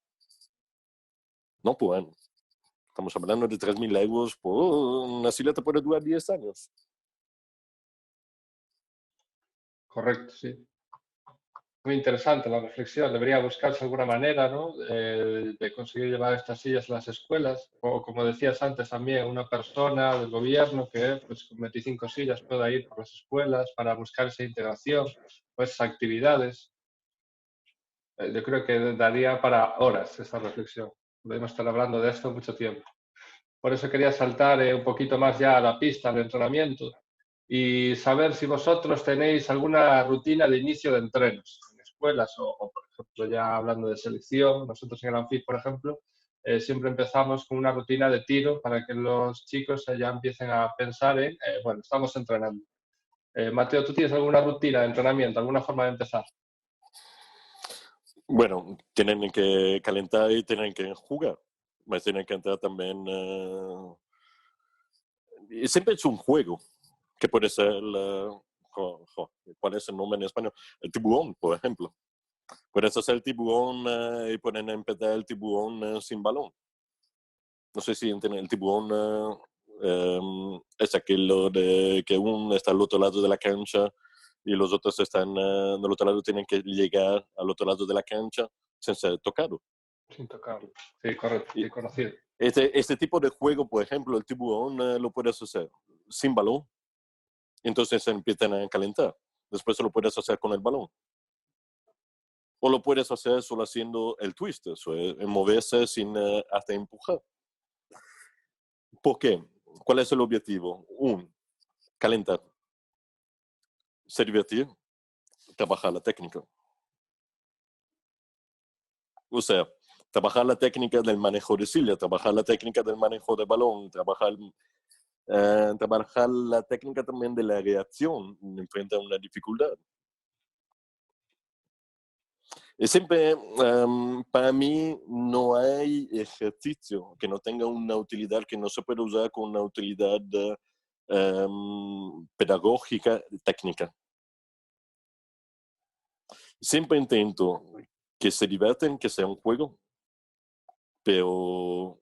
No por año. Estamos hablando de 3.000 euros por una silla que puede durar 10 años. Correcto, sí. Muy interesante la reflexión. Debería buscarse alguna manera, ¿no? De conseguir llevar estas sillas a las escuelas. O, como decías antes, también una persona del gobierno que pues, con 25 sillas pueda ir por las escuelas para buscar esa integración o esas actividades. Yo creo que daría para horas esta reflexión. Podemos estar hablando de esto mucho tiempo. Por eso quería saltar un poquito más ya a la pista de entrenamiento y saber si vosotros tenéis alguna rutina de inicio de entrenos en escuelas o por ejemplo, ya hablando de selección, nosotros en el Anfit, por ejemplo, siempre empezamos con una rutina de tiro para que los chicos ya empiecen a pensar en, bueno, estamos entrenando. Mateo, ¿tú tienes alguna rutina de entrenamiento, alguna forma de empezar? Bueno, tienen que calentar y tienen que jugar. Pero tienen que entrar también... y siempre es un juego, que puede ser... ¿cuál es el nombre en español? El tiburón, por ejemplo. Puedes hacer el tiburón y pueden empezar el tiburón sin balón. No sé si entienden, el tiburón es aquello de que uno está al otro lado de la cancha y los otros están del otro lado, tienen que llegar al otro lado de la cancha sin ser tocado. Sin tocarlo. Sí, correcto, sí, conocido. Este tipo de juego, por ejemplo, el tiburón lo puedes hacer sin balón, entonces se empiezan a calentar. Después lo puedes hacer con el balón. O lo puedes hacer solo haciendo el twist, eso es, moverse sin hasta empujar. ¿Por qué? ¿Cuál es el objetivo? Calentar, se divertir, trabajar la técnica. O sea, trabajar la técnica del manejo de silla, trabajar la técnica del manejo de balón, trabajar la técnica también de la reacción frente a una dificultad. Y siempre, para mí, no hay ejercicio que no tenga una utilidad, que no se pueda usar con una utilidad pedagógica, técnica. Siempre intento que se divierten, que sea un juego, pero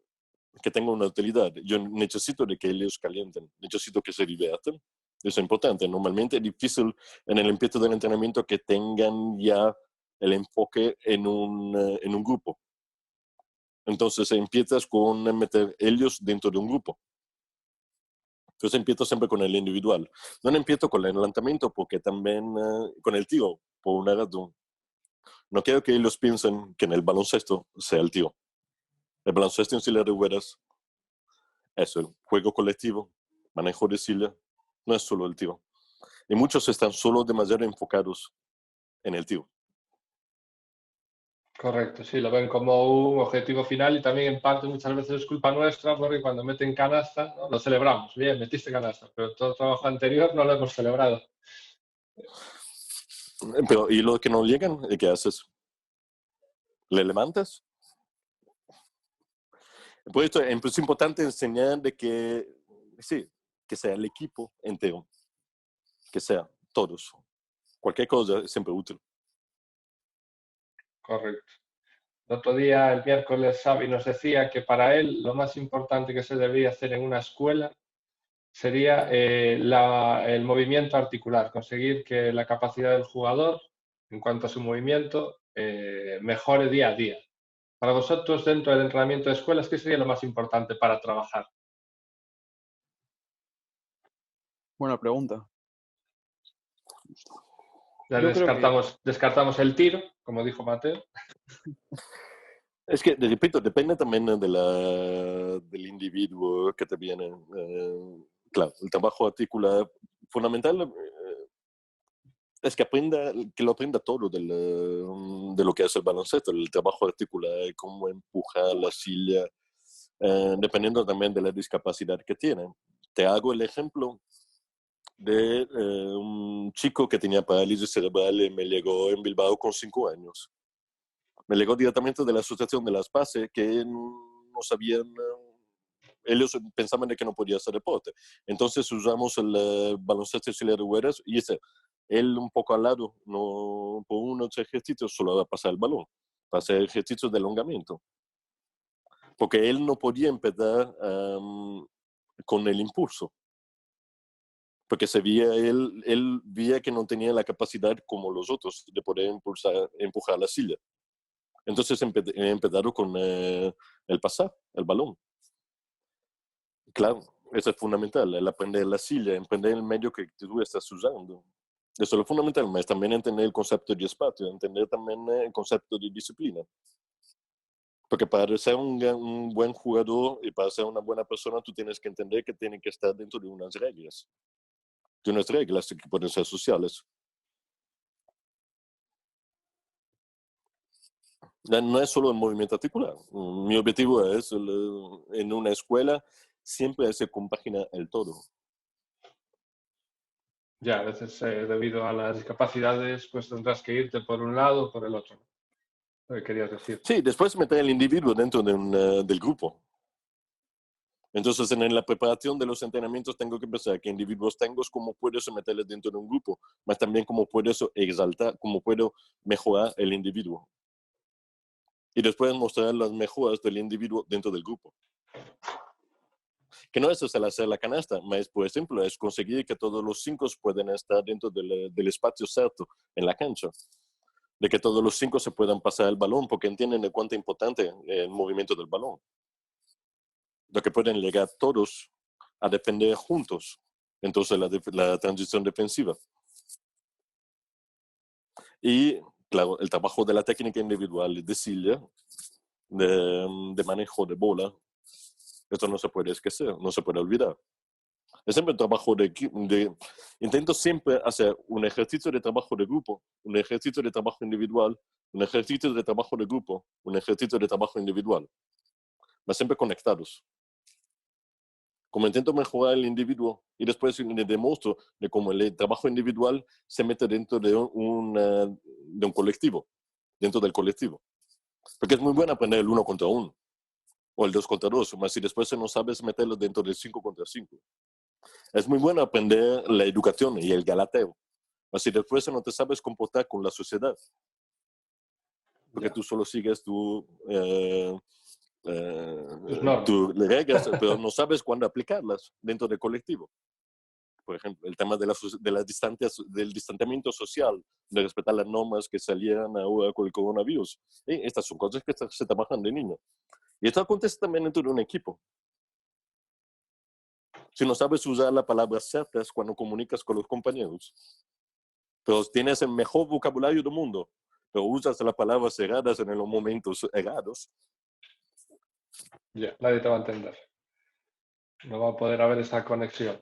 que tenga una utilidad. Yo necesito de que ellos calienten, necesito que se diviertan. Eso es importante. Normalmente es difícil en el empiece del entrenamiento que tengan ya el enfoque en un grupo. Entonces empiezas con meter ellos dentro de un grupo. Entonces empiezo siempre con el individual. No empiezo con el lanzamiento porque también con el tiro, por una razón. No quiero que ellos piensen que en el baloncesto sea el tiro. El baloncesto en silla de ruedas es el juego colectivo, manejo de silla, no es solo el tiro. Y muchos están solo demasiado enfocados en el tiro. Correcto, sí, lo ven como un objetivo final y también en parte muchas veces es culpa nuestra porque cuando meten canasta, ¿no? Lo celebramos, bien, metiste canasta, pero todo el trabajo anterior no lo hemos celebrado. Pero, ¿y los que no llegan? ¿Qué haces? ¿Le levantas? Por esto es importante enseñar de que, sí, que sea el equipo entero, que sea todos. Cualquier cosa es siempre útil. Correcto. El otro día, el miércoles, Xavi nos decía que para él lo más importante que se debería hacer en una escuela sería el movimiento articular, conseguir que la capacidad del jugador en cuanto a su movimiento mejore día a día. Para vosotros, dentro del entrenamiento de escuelas, ¿qué sería lo más importante para trabajar? Buena pregunta. Ya Yo creo que, descartamos el tiro, como dijo Mateo. Es que, repito, depende también del individuo que te viene. Claro, el trabajo articular fundamental es que lo aprenda todo de lo que es el baloncesto, el trabajo articular, cómo empujar la silla, dependiendo también de la discapacidad que tiene. Te hago el ejemplo de un chico que tenía parálisis cerebral y me llegó en Bilbao con 5 años. Me llegó directamente de la Asociación de las PASE que no sabían, ellos pensaban de que no podía hacer deporte. Entonces usamos el baloncesto y silla de ruedas y él un poco al lado, no, por unos ejercicios solo va a pasar el balón, para hacer ejercicios de elongamiento. Porque él no podía empezar con el impulso. Porque él veía que no tenía la capacidad como los otros de poder empujar la silla. Entonces empezaron con el pasar, el balón. Claro, eso es fundamental, el aprender la silla, aprender el medio que tú estás usando. Eso es lo fundamental, pero también entender el concepto de espacio, entender también el concepto de disciplina. Porque para ser un buen jugador y para ser una buena persona, tú tienes que entender que tiene que estar dentro de unas reglas. De unas reglas que pueden ser sociales. No es solo el movimiento articular. Mi objetivo es, en una escuela, siempre se compagina el todo. Ya, a veces debido a las discapacidades, pues tendrás que irte por un lado o por el otro. lo que querías decir. Sí, después meter el individuo dentro del grupo. Entonces, en la preparación de los entrenamientos tengo que pensar qué individuos tengo, cómo puedo meterles dentro de un grupo, mas también cómo puedo exaltar, cómo puedo mejorar el individuo. Y después mostrar las mejoras del individuo dentro del grupo. Que no es el hacer la canasta, mas, por ejemplo, es conseguir que todos los 5 puedan estar dentro del espacio cierto en la cancha. De que todos los 5 se puedan pasar el balón, porque entienden de cuánto importante es el movimiento del balón. De que pueden llegar todos a defender juntos. Entonces, la transición defensiva. Y, claro, el trabajo de la técnica individual de silla, de manejo de bola, esto no se puede esquecer, no se puede olvidar. Es siempre un trabajo intento siempre hacer un ejercicio de trabajo de grupo, un ejercicio de trabajo individual, un ejercicio de trabajo de grupo, un ejercicio de trabajo individual. Pero siempre conectados. Como intento mejorar el individuo y después le demuestro de cómo el trabajo individual se mete dentro de un colectivo, dentro del colectivo. Porque es muy bueno aprender el 1 contra 1 o el 2 contra 2, pero si después no sabes meterlo dentro del 5 contra 5. Es muy bueno aprender la educación y el galateo, pero si después no te sabes comportar con la sociedad, porque tú solo sigues tus reglas, pero no sabes cuándo aplicarlas dentro del colectivo. Por ejemplo, el tema del distanciamiento social, de respetar las normas que salieron ahora con el coronavirus. Estas son cosas que se trabajan de niño. Y esto acontece también dentro de un equipo. Si no sabes usar las palabras ciertas cuando comunicas con los compañeros, pero tienes el mejor vocabulario del mundo, pero usas las palabras erradas en los momentos errados. Ya, nadie te va a entender. No va a poder haber esa conexión.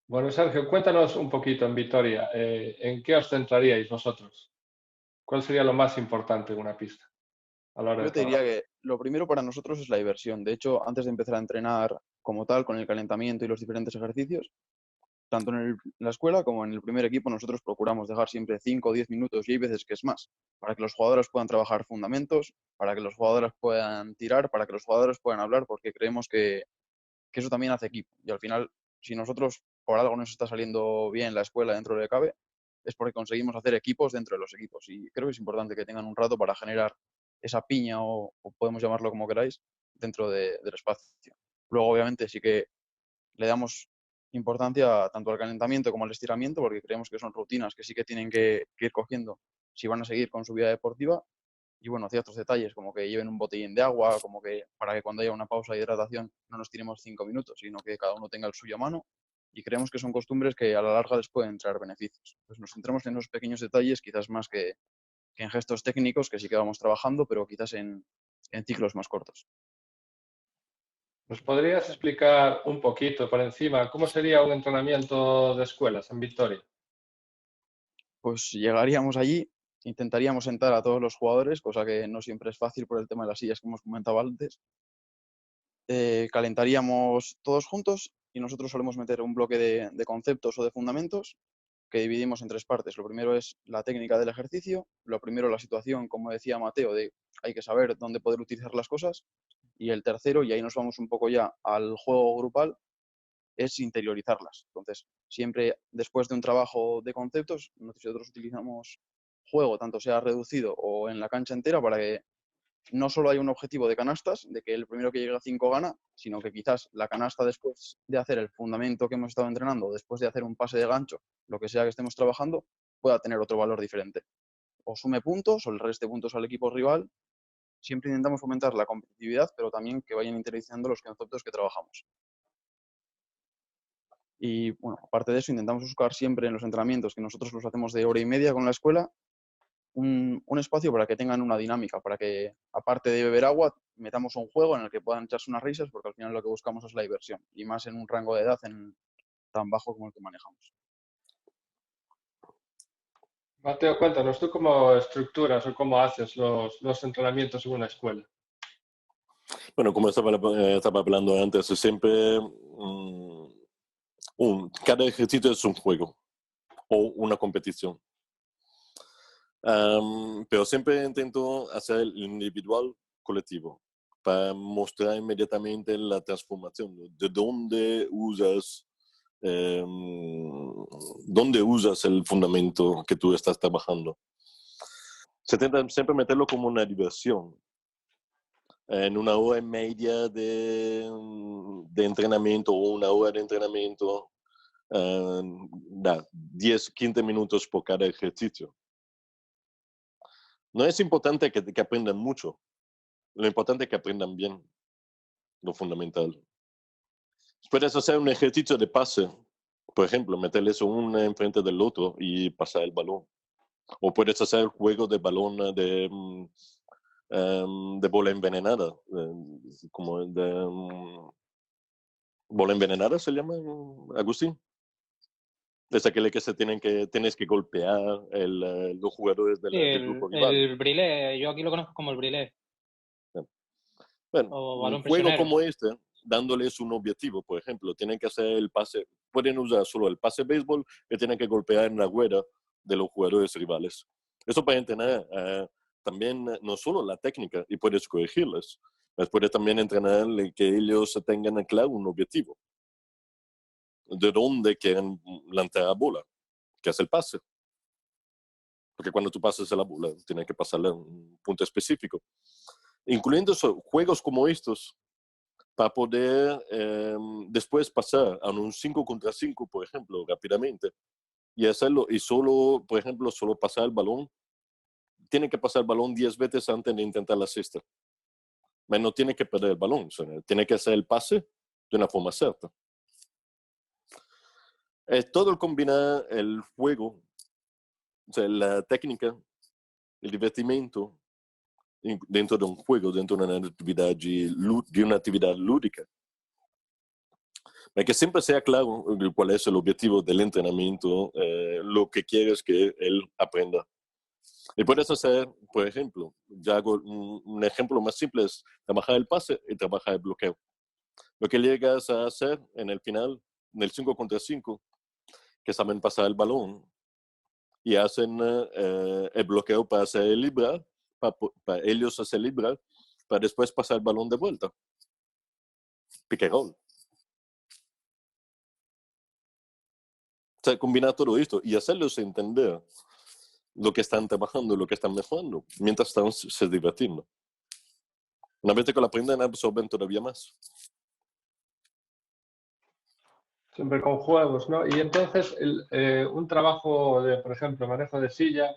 Bueno, Sergio, cuéntanos un poquito en Vitoria, ¿en qué os centraríais vosotros? ¿Cuál sería lo más importante en una pista a la hora de Yo te diría trabajar? que lo primero para nosotros es la diversión. De hecho, antes de empezar a entrenar como tal, con el calentamiento y los diferentes ejercicios, tanto en la escuela como en el primer equipo, nosotros procuramos dejar siempre 5 o 10 minutos, y hay veces que es más, para que los jugadores puedan trabajar fundamentos, para que los jugadores puedan tirar, para que los jugadores puedan hablar, porque creemos que eso también hace equipo. Y al final, si nosotros por algo nos está saliendo bien la escuela dentro de CABE, es porque conseguimos hacer equipos dentro de los equipos. Y creo que es importante que tengan un rato para generar esa piña, o podemos llamarlo como queráis, dentro del espacio. Luego, obviamente, sí que le damos importancia tanto al calentamiento como al estiramiento, porque creemos que son rutinas que sí que tienen que ir cogiendo si van a seguir con su vida deportiva. Y bueno, ciertos detalles como que lleven un botellín de agua, como que para que cuando haya una pausa de hidratación no nos tiremos 5 minutos, sino que cada uno tenga el suyo a mano. Y creemos que son costumbres que a la larga les pueden traer beneficios. Pues nos centramos en esos pequeños detalles, quizás más que en gestos técnicos, que sí que vamos trabajando, pero quizás en ciclos más cortos. ¿Nos podrías explicar un poquito por encima cómo sería un entrenamiento de escuelas en Vitoria? Pues llegaríamos allí, intentaríamos sentar a todos los jugadores, cosa que no siempre es fácil por el tema de las sillas que hemos comentado antes. Calentaríamos todos juntos y nosotros solemos meter un bloque de conceptos o de fundamentos que dividimos en 3 partes. Lo primero es la técnica del ejercicio, lo primero la situación, como decía Mateo, de hay que saber dónde poder utilizar las cosas, y el tercero, y ahí nos vamos un poco ya al juego grupal, es interiorizarlas. Entonces, siempre después de un trabajo de conceptos, nosotros utilizamos juego, tanto sea reducido o en la cancha entera, para que no solo haya un objetivo de canastas, de que el primero que llegue a 5 gana, sino que quizás la canasta, después de hacer el fundamento que hemos estado entrenando, después de hacer un pase de gancho, lo que sea que estemos trabajando, pueda tener otro valor diferente. O sume puntos o el reste puntos al equipo rival. Siempre intentamos fomentar la competitividad, pero también que vayan interiorizando los conceptos que trabajamos. Y bueno, aparte de eso, intentamos buscar siempre en los entrenamientos, que nosotros los hacemos de hora y media con la escuela, un espacio para que tengan una dinámica, para que, aparte de beber agua, metamos un juego en el que puedan echarse unas risas, porque al final lo que buscamos es la diversión, y más en un rango de edad tan bajo como el que manejamos. Mateo, cuéntanos, ¿tú cómo estructuras o cómo haces los entrenamientos en una escuela? Bueno, como estaba hablando antes, siempre cada ejercicio es un juego o una competición. Pero siempre intento hacer el individual colectivo para mostrar inmediatamente la transformación, ¿no? De dónde usas el fundamento que tú estás trabajando. Se intenta siempre meterlo como una diversión. En una hora y media de entrenamiento o una hora de entrenamiento, da 10, 15 minutos por cada ejercicio. No es importante que aprendan mucho. Lo importante es que aprendan bien lo fundamental. Puedes hacer un ejercicio de pase, por ejemplo, meterles uno enfrente del otro y pasar el balón. O puedes hacer juego de balón de bola envenenada, como de bola envenenada se llama, Agustín. Es aquel que tienes que golpear los jugadores Sí, del grupo rival. el brilé, yo aquí lo conozco como el brilé. Bueno, O un balón juego prisionero. como este, dándoles un objetivo, por ejemplo, tienen que hacer el pase, pueden usar solo el pase béisbol y tienen que golpear en la rueda de los jugadores rivales. Eso para entrenar también no solo la técnica, y puedes corregirles, pero puedes también entrenar que ellos tengan claro un objetivo. De dónde quieren lanzar la bola, que es el pase. Porque cuando tú pasas la bola, tienes que pasarla a un punto específico. Incluyendo juegos como estos, para poder después pasar a un 5 contra 5, por ejemplo, rápidamente, y hacerlo, y solo, por ejemplo, solo pasar el balón, tiene que pasar el balón 10 veces antes de intentar la cesta. Pero no tiene que perder el balón, o sea, tiene que hacer el pase de una forma cierta. Es todo el combinar el juego, o sea, la técnica, el divertimento, dentro de un juego, dentro de una actividad lúdica. Para que siempre sea claro cuál es el objetivo del entrenamiento, lo que quieres que él aprenda. Y puedes hacer, por ejemplo, ya hago un ejemplo más simple, es trabajar el pase y trabajar el bloqueo. Lo que llegas a hacer en el final, en el 5 contra 5, que saben pasar el balón y hacen el bloqueo para hacer el librar, para ellos hacer librar, para después pasar el balón de vuelta. Pick and roll. O sea, combinar todo esto y hacerlos entender lo que están trabajando, lo que están mejorando, mientras están se divirtiendo. Una vez que lo aprendan, absorben todavía más. Siempre con juegos, ¿no? Y entonces un trabajo de, por ejemplo, manejo de silla,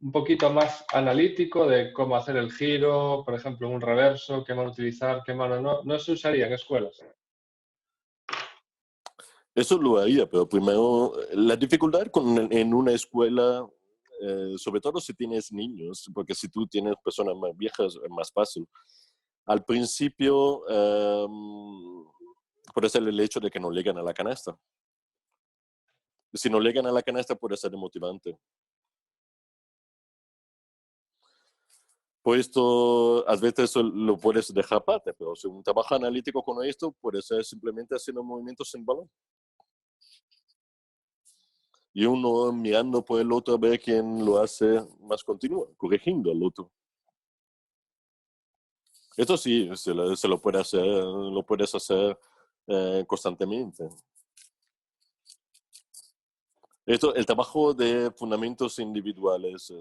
un poquito más analítico de cómo hacer el giro, por ejemplo, un reverso, qué mano utilizar, qué mano no se usaría en escuelas. Eso lo haría, pero primero, la dificultad en una escuela, sobre todo si tienes niños, porque si tú tienes personas más viejas, es más fácil. Al principio, puede ser el hecho de que no lleguen a la canasta. Si no llegan a la canasta, puede ser demotivante. Por esto, a veces lo puedes dejar aparte, pero si un trabajo analítico con esto, puede ser simplemente haciendo movimientos sin balón. Y uno mirando por el otro a ver quién lo hace más continuo, corrigiendo al otro. Esto sí, se lo puede hacer, lo puedes hacer constantemente. Esto, el trabajo de fundamentos individuales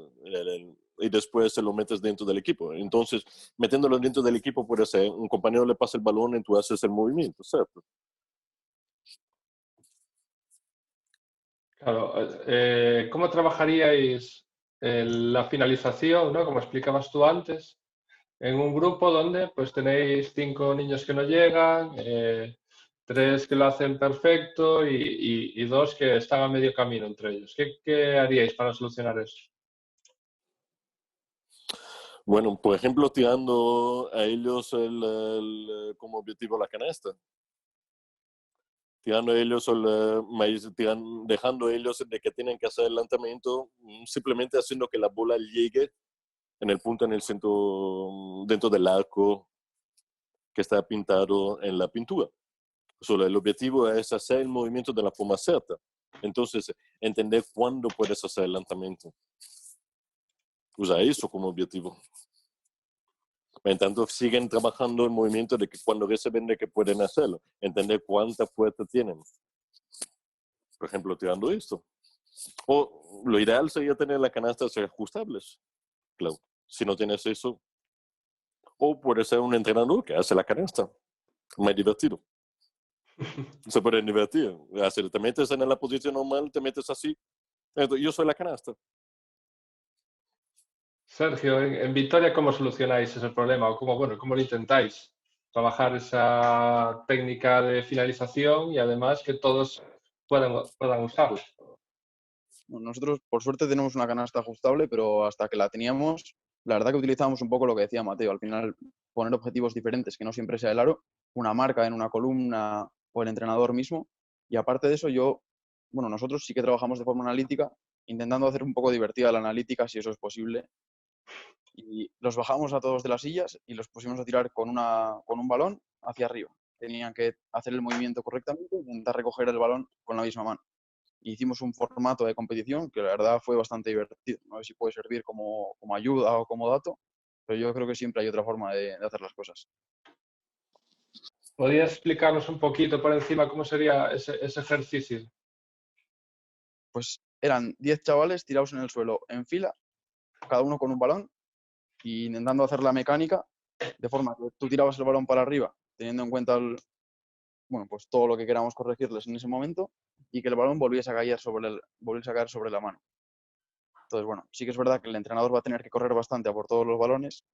y después se lo metes dentro del equipo. Entonces, metiéndolo dentro del equipo puede ser, un compañero le pasa el balón y tú haces el movimiento, ¿cierto? Claro, ¿cómo trabajaríais la finalización, ¿no? Como explicabas tú antes, en un grupo donde pues tenéis 5 niños que no llegan, 3 que lo hacen perfecto y 2 que están a medio camino entre ellos? ¿Qué haríais para solucionar eso? Bueno, por ejemplo, tirando a ellos como objetivo la canasta. Tirando a ellos, dejando a ellos de que tienen que hacer el lanzamiento, simplemente haciendo que la bola llegue en el punto en el centro, dentro del arco que está pintado en la pintura. Solo el objetivo es hacer el movimiento de la forma cierta. Entonces, entender cuándo puedes hacer el lanzamiento. usa eso como objetivo. En tanto, siguen trabajando el movimiento de que cuando reciben de que pueden hacerlo, entender cuánta fuerza tienen. Por ejemplo, tirando esto. O lo ideal sería tener las canastas ajustables, claro. Si no tienes eso, o puede ser un entrenador que hace la canasta. Más divertido. Se pueden divertir. Te metes en la posición normal, te metes así. Yo soy la canasta. Sergio, en Vitoria, ¿cómo solucionáis ese problema? ¿O cómo lo intentáis? Trabajar esa técnica de finalización y además que todos puedan usarla. Bueno, nosotros, por suerte, tenemos una canasta ajustable, pero hasta que la teníamos, la verdad que utilizábamos un poco lo que decía Mateo. Al final, poner objetivos diferentes, que no siempre sea el aro, una marca en una columna o el entrenador mismo. Y aparte de eso, nosotros sí que trabajamos de forma analítica, intentando hacer un poco divertida la analítica, si eso es posible. Y los bajamos a todos de las sillas y los pusimos a tirar con un balón hacia arriba. Tenían que hacer el movimiento correctamente e intentar recoger el balón con la misma mano. Hicimos un formato de competición que la verdad fue bastante divertido. No sé si puede servir como ayuda o como dato, pero yo creo que siempre hay otra forma de hacer las cosas. ¿Podrías explicarnos un poquito por encima cómo sería ese ejercicio? Pues eran 10 chavales tirados en el suelo en fila, cada uno con un balón, e intentando hacer la mecánica de forma que tú tirabas el balón para arriba, teniendo en cuenta pues todo lo que queramos corregirles en ese momento, y que el balón volviese a caer sobre la mano. Entonces, bueno, sí que es verdad que el entrenador va a tener que correr bastante a por todos los balones,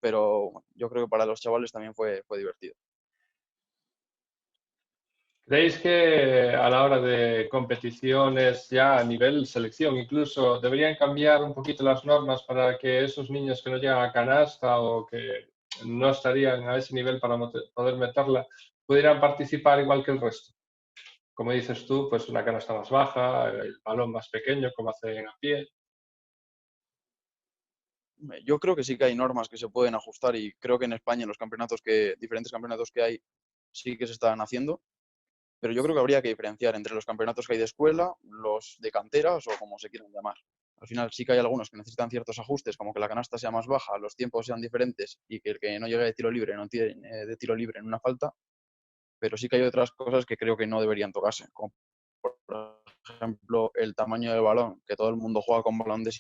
pero bueno, yo creo que para los chavales también fue divertido. ¿Creéis que a la hora de competiciones ya a nivel selección incluso deberían cambiar un poquito las normas para que esos niños que no llegan a canasta o que no estarían a ese nivel para poder meterla pudieran participar igual que el resto? Como dices tú, pues una canasta más baja, el balón más pequeño, como hacen a pie. Yo creo que sí que hay normas que se pueden ajustar y creo que en España en los diferentes campeonatos que hay sí que se están haciendo, pero yo creo que habría que diferenciar entre los campeonatos que hay de escuela, los de canteras o como se quieran llamar. Al final sí que hay algunos que necesitan ciertos ajustes, como que la canasta sea más baja, los tiempos sean diferentes y que el que no llegue de tiro libre no tiene de tiro libre en una falta, pero sí que hay otras cosas que creo que no deberían tocarse, como por ejemplo el tamaño del balón, que todo el mundo juega con balón de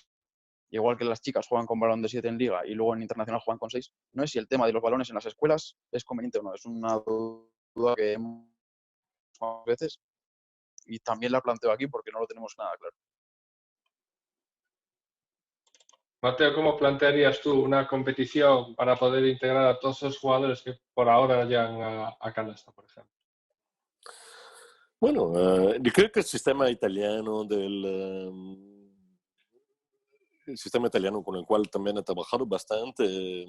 igual que las chicas juegan con balón de 7 en liga y luego en internacional juegan con 6, no es si el tema de los balones en las escuelas es conveniente o no. Es una duda que hemos a veces y también la planteo aquí porque no lo tenemos nada claro. Mateo, ¿cómo plantearías tú una competición para poder integrar a todos esos jugadores que por ahora llegan a canasta, por ejemplo? Bueno, yo creo que el sistema italiano el sistema italiano con el cual también he trabajado bastante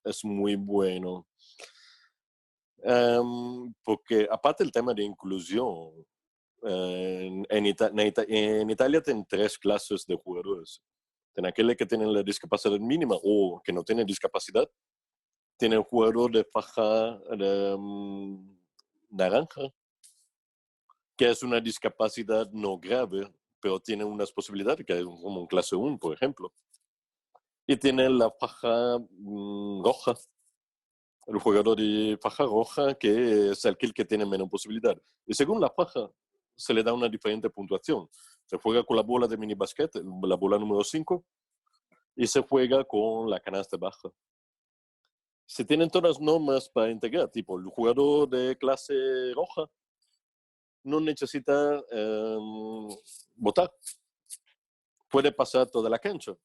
es muy bueno. Porque aparte del tema de inclusión, en Italia tienen 3 clases de jugadores. Tienen aquellos que tienen la discapacidad mínima o que no tienen discapacidad. Tienen el jugador de faja naranja, que es una discapacidad no grave, pero tiene unas posibilidades, que es como en clase 1, por ejemplo. Y tiene la faja roja, el jugador de faja roja, que es aquel que tiene menos posibilidad. Y según la faja, se le da una diferente puntuación. Se juega con la bola de minibasquet, la bola número 5, y se juega con la canasta baja. Se tienen todas las normas para integrar, tipo el jugador de clase roja no necesita botar, puede pasar toda la cancha.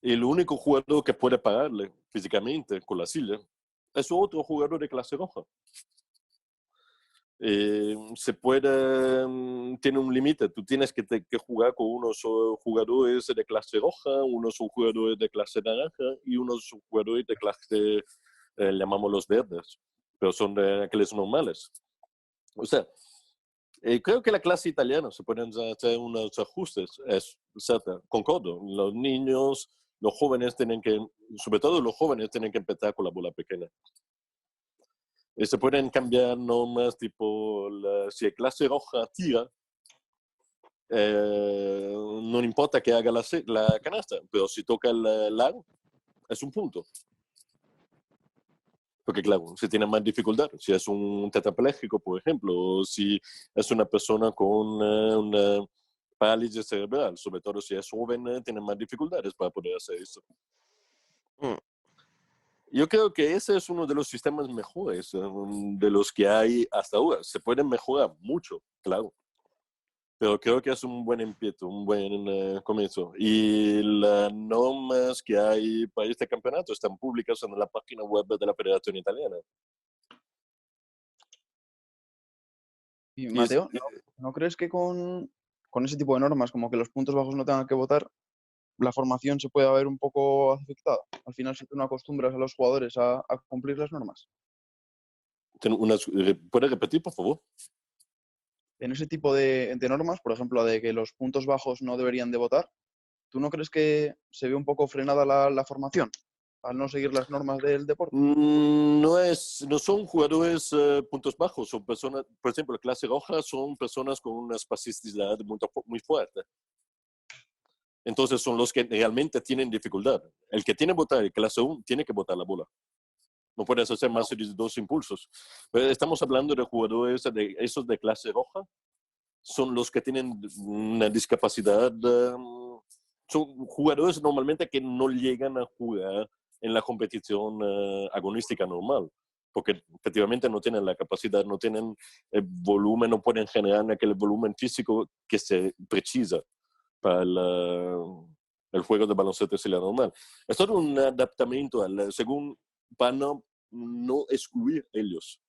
Y el único jugador que puede pararle físicamente con la silla es otro jugador de clase roja. Tiene un límite, tú tienes que jugar con unos jugadores de clase roja, unos jugadores de clase naranja y unos jugadores de clase, llamamos los verdes, pero son de aquellos normales. O sea, creo que la clase italiana se pueden hacer unos ajustes, concordo, los niños, los jóvenes sobre todo los jóvenes tienen que empezar con la bola pequeña. Se pueden cambiar normas tipo, si el clase roja tira, no importa que haga la canasta, pero si toca el aro, es un punto. Porque claro, si tiene más dificultad, si es un tetrapléjico, por ejemplo, o si es una persona con una parálisis cerebral, sobre todo si es joven, tiene más dificultades para poder hacer eso. Yo creo que ese es uno de los sistemas mejores de los que hay hasta ahora. Se pueden mejorar mucho, claro. Pero creo que es un buen empiezo, un buen comienzo. Y las normas que hay para este campeonato están públicas en la página web de la Federación Italiana. Y Mateo, ¿no crees que con ese tipo de normas, como que los puntos bajos no tengan que votar, la formación se puede ver un poco afectada? Al final, si tú no acostumbras a los jugadores a cumplir las normas. ¿Puede repetir, por favor? En ese tipo de normas, por ejemplo, de que los puntos bajos no deberían de votar, ¿tú no crees que se ve un poco frenada la formación al no seguir las normas del deporte? No son jugadores puntos bajos, son personas, por ejemplo, clase roja son personas con una espasticidad muy fuerte. Entonces son los que realmente tienen dificultad. El que tiene que votar el clase 1 tiene que votar la bola. No puedes hacer más de 2 impulsos. Pero estamos hablando de jugadores, esos de clase roja, son los que tienen una discapacidad. Son jugadores normalmente que no llegan a jugar en la competición agonística normal, porque efectivamente no tienen la capacidad, no tienen el volumen, no pueden generar aquel volumen físico que se precisa para el juego de baloncesto normal. Es todo un adaptamiento según para no excluir ellos,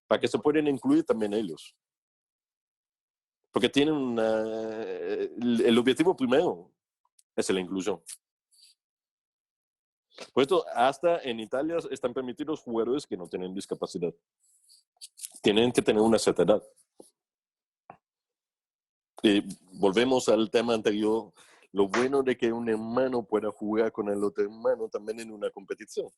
para que se puedan incluir también ellos. Porque tienen el objetivo primero es la inclusión. Por esto, hasta en Italia están permitidos jugadores que no tienen discapacidad. Tienen que tener una cierta edad. Y volvemos al tema anterior. Lo bueno de que un hermano pueda jugar con el otro hermano también en una competición.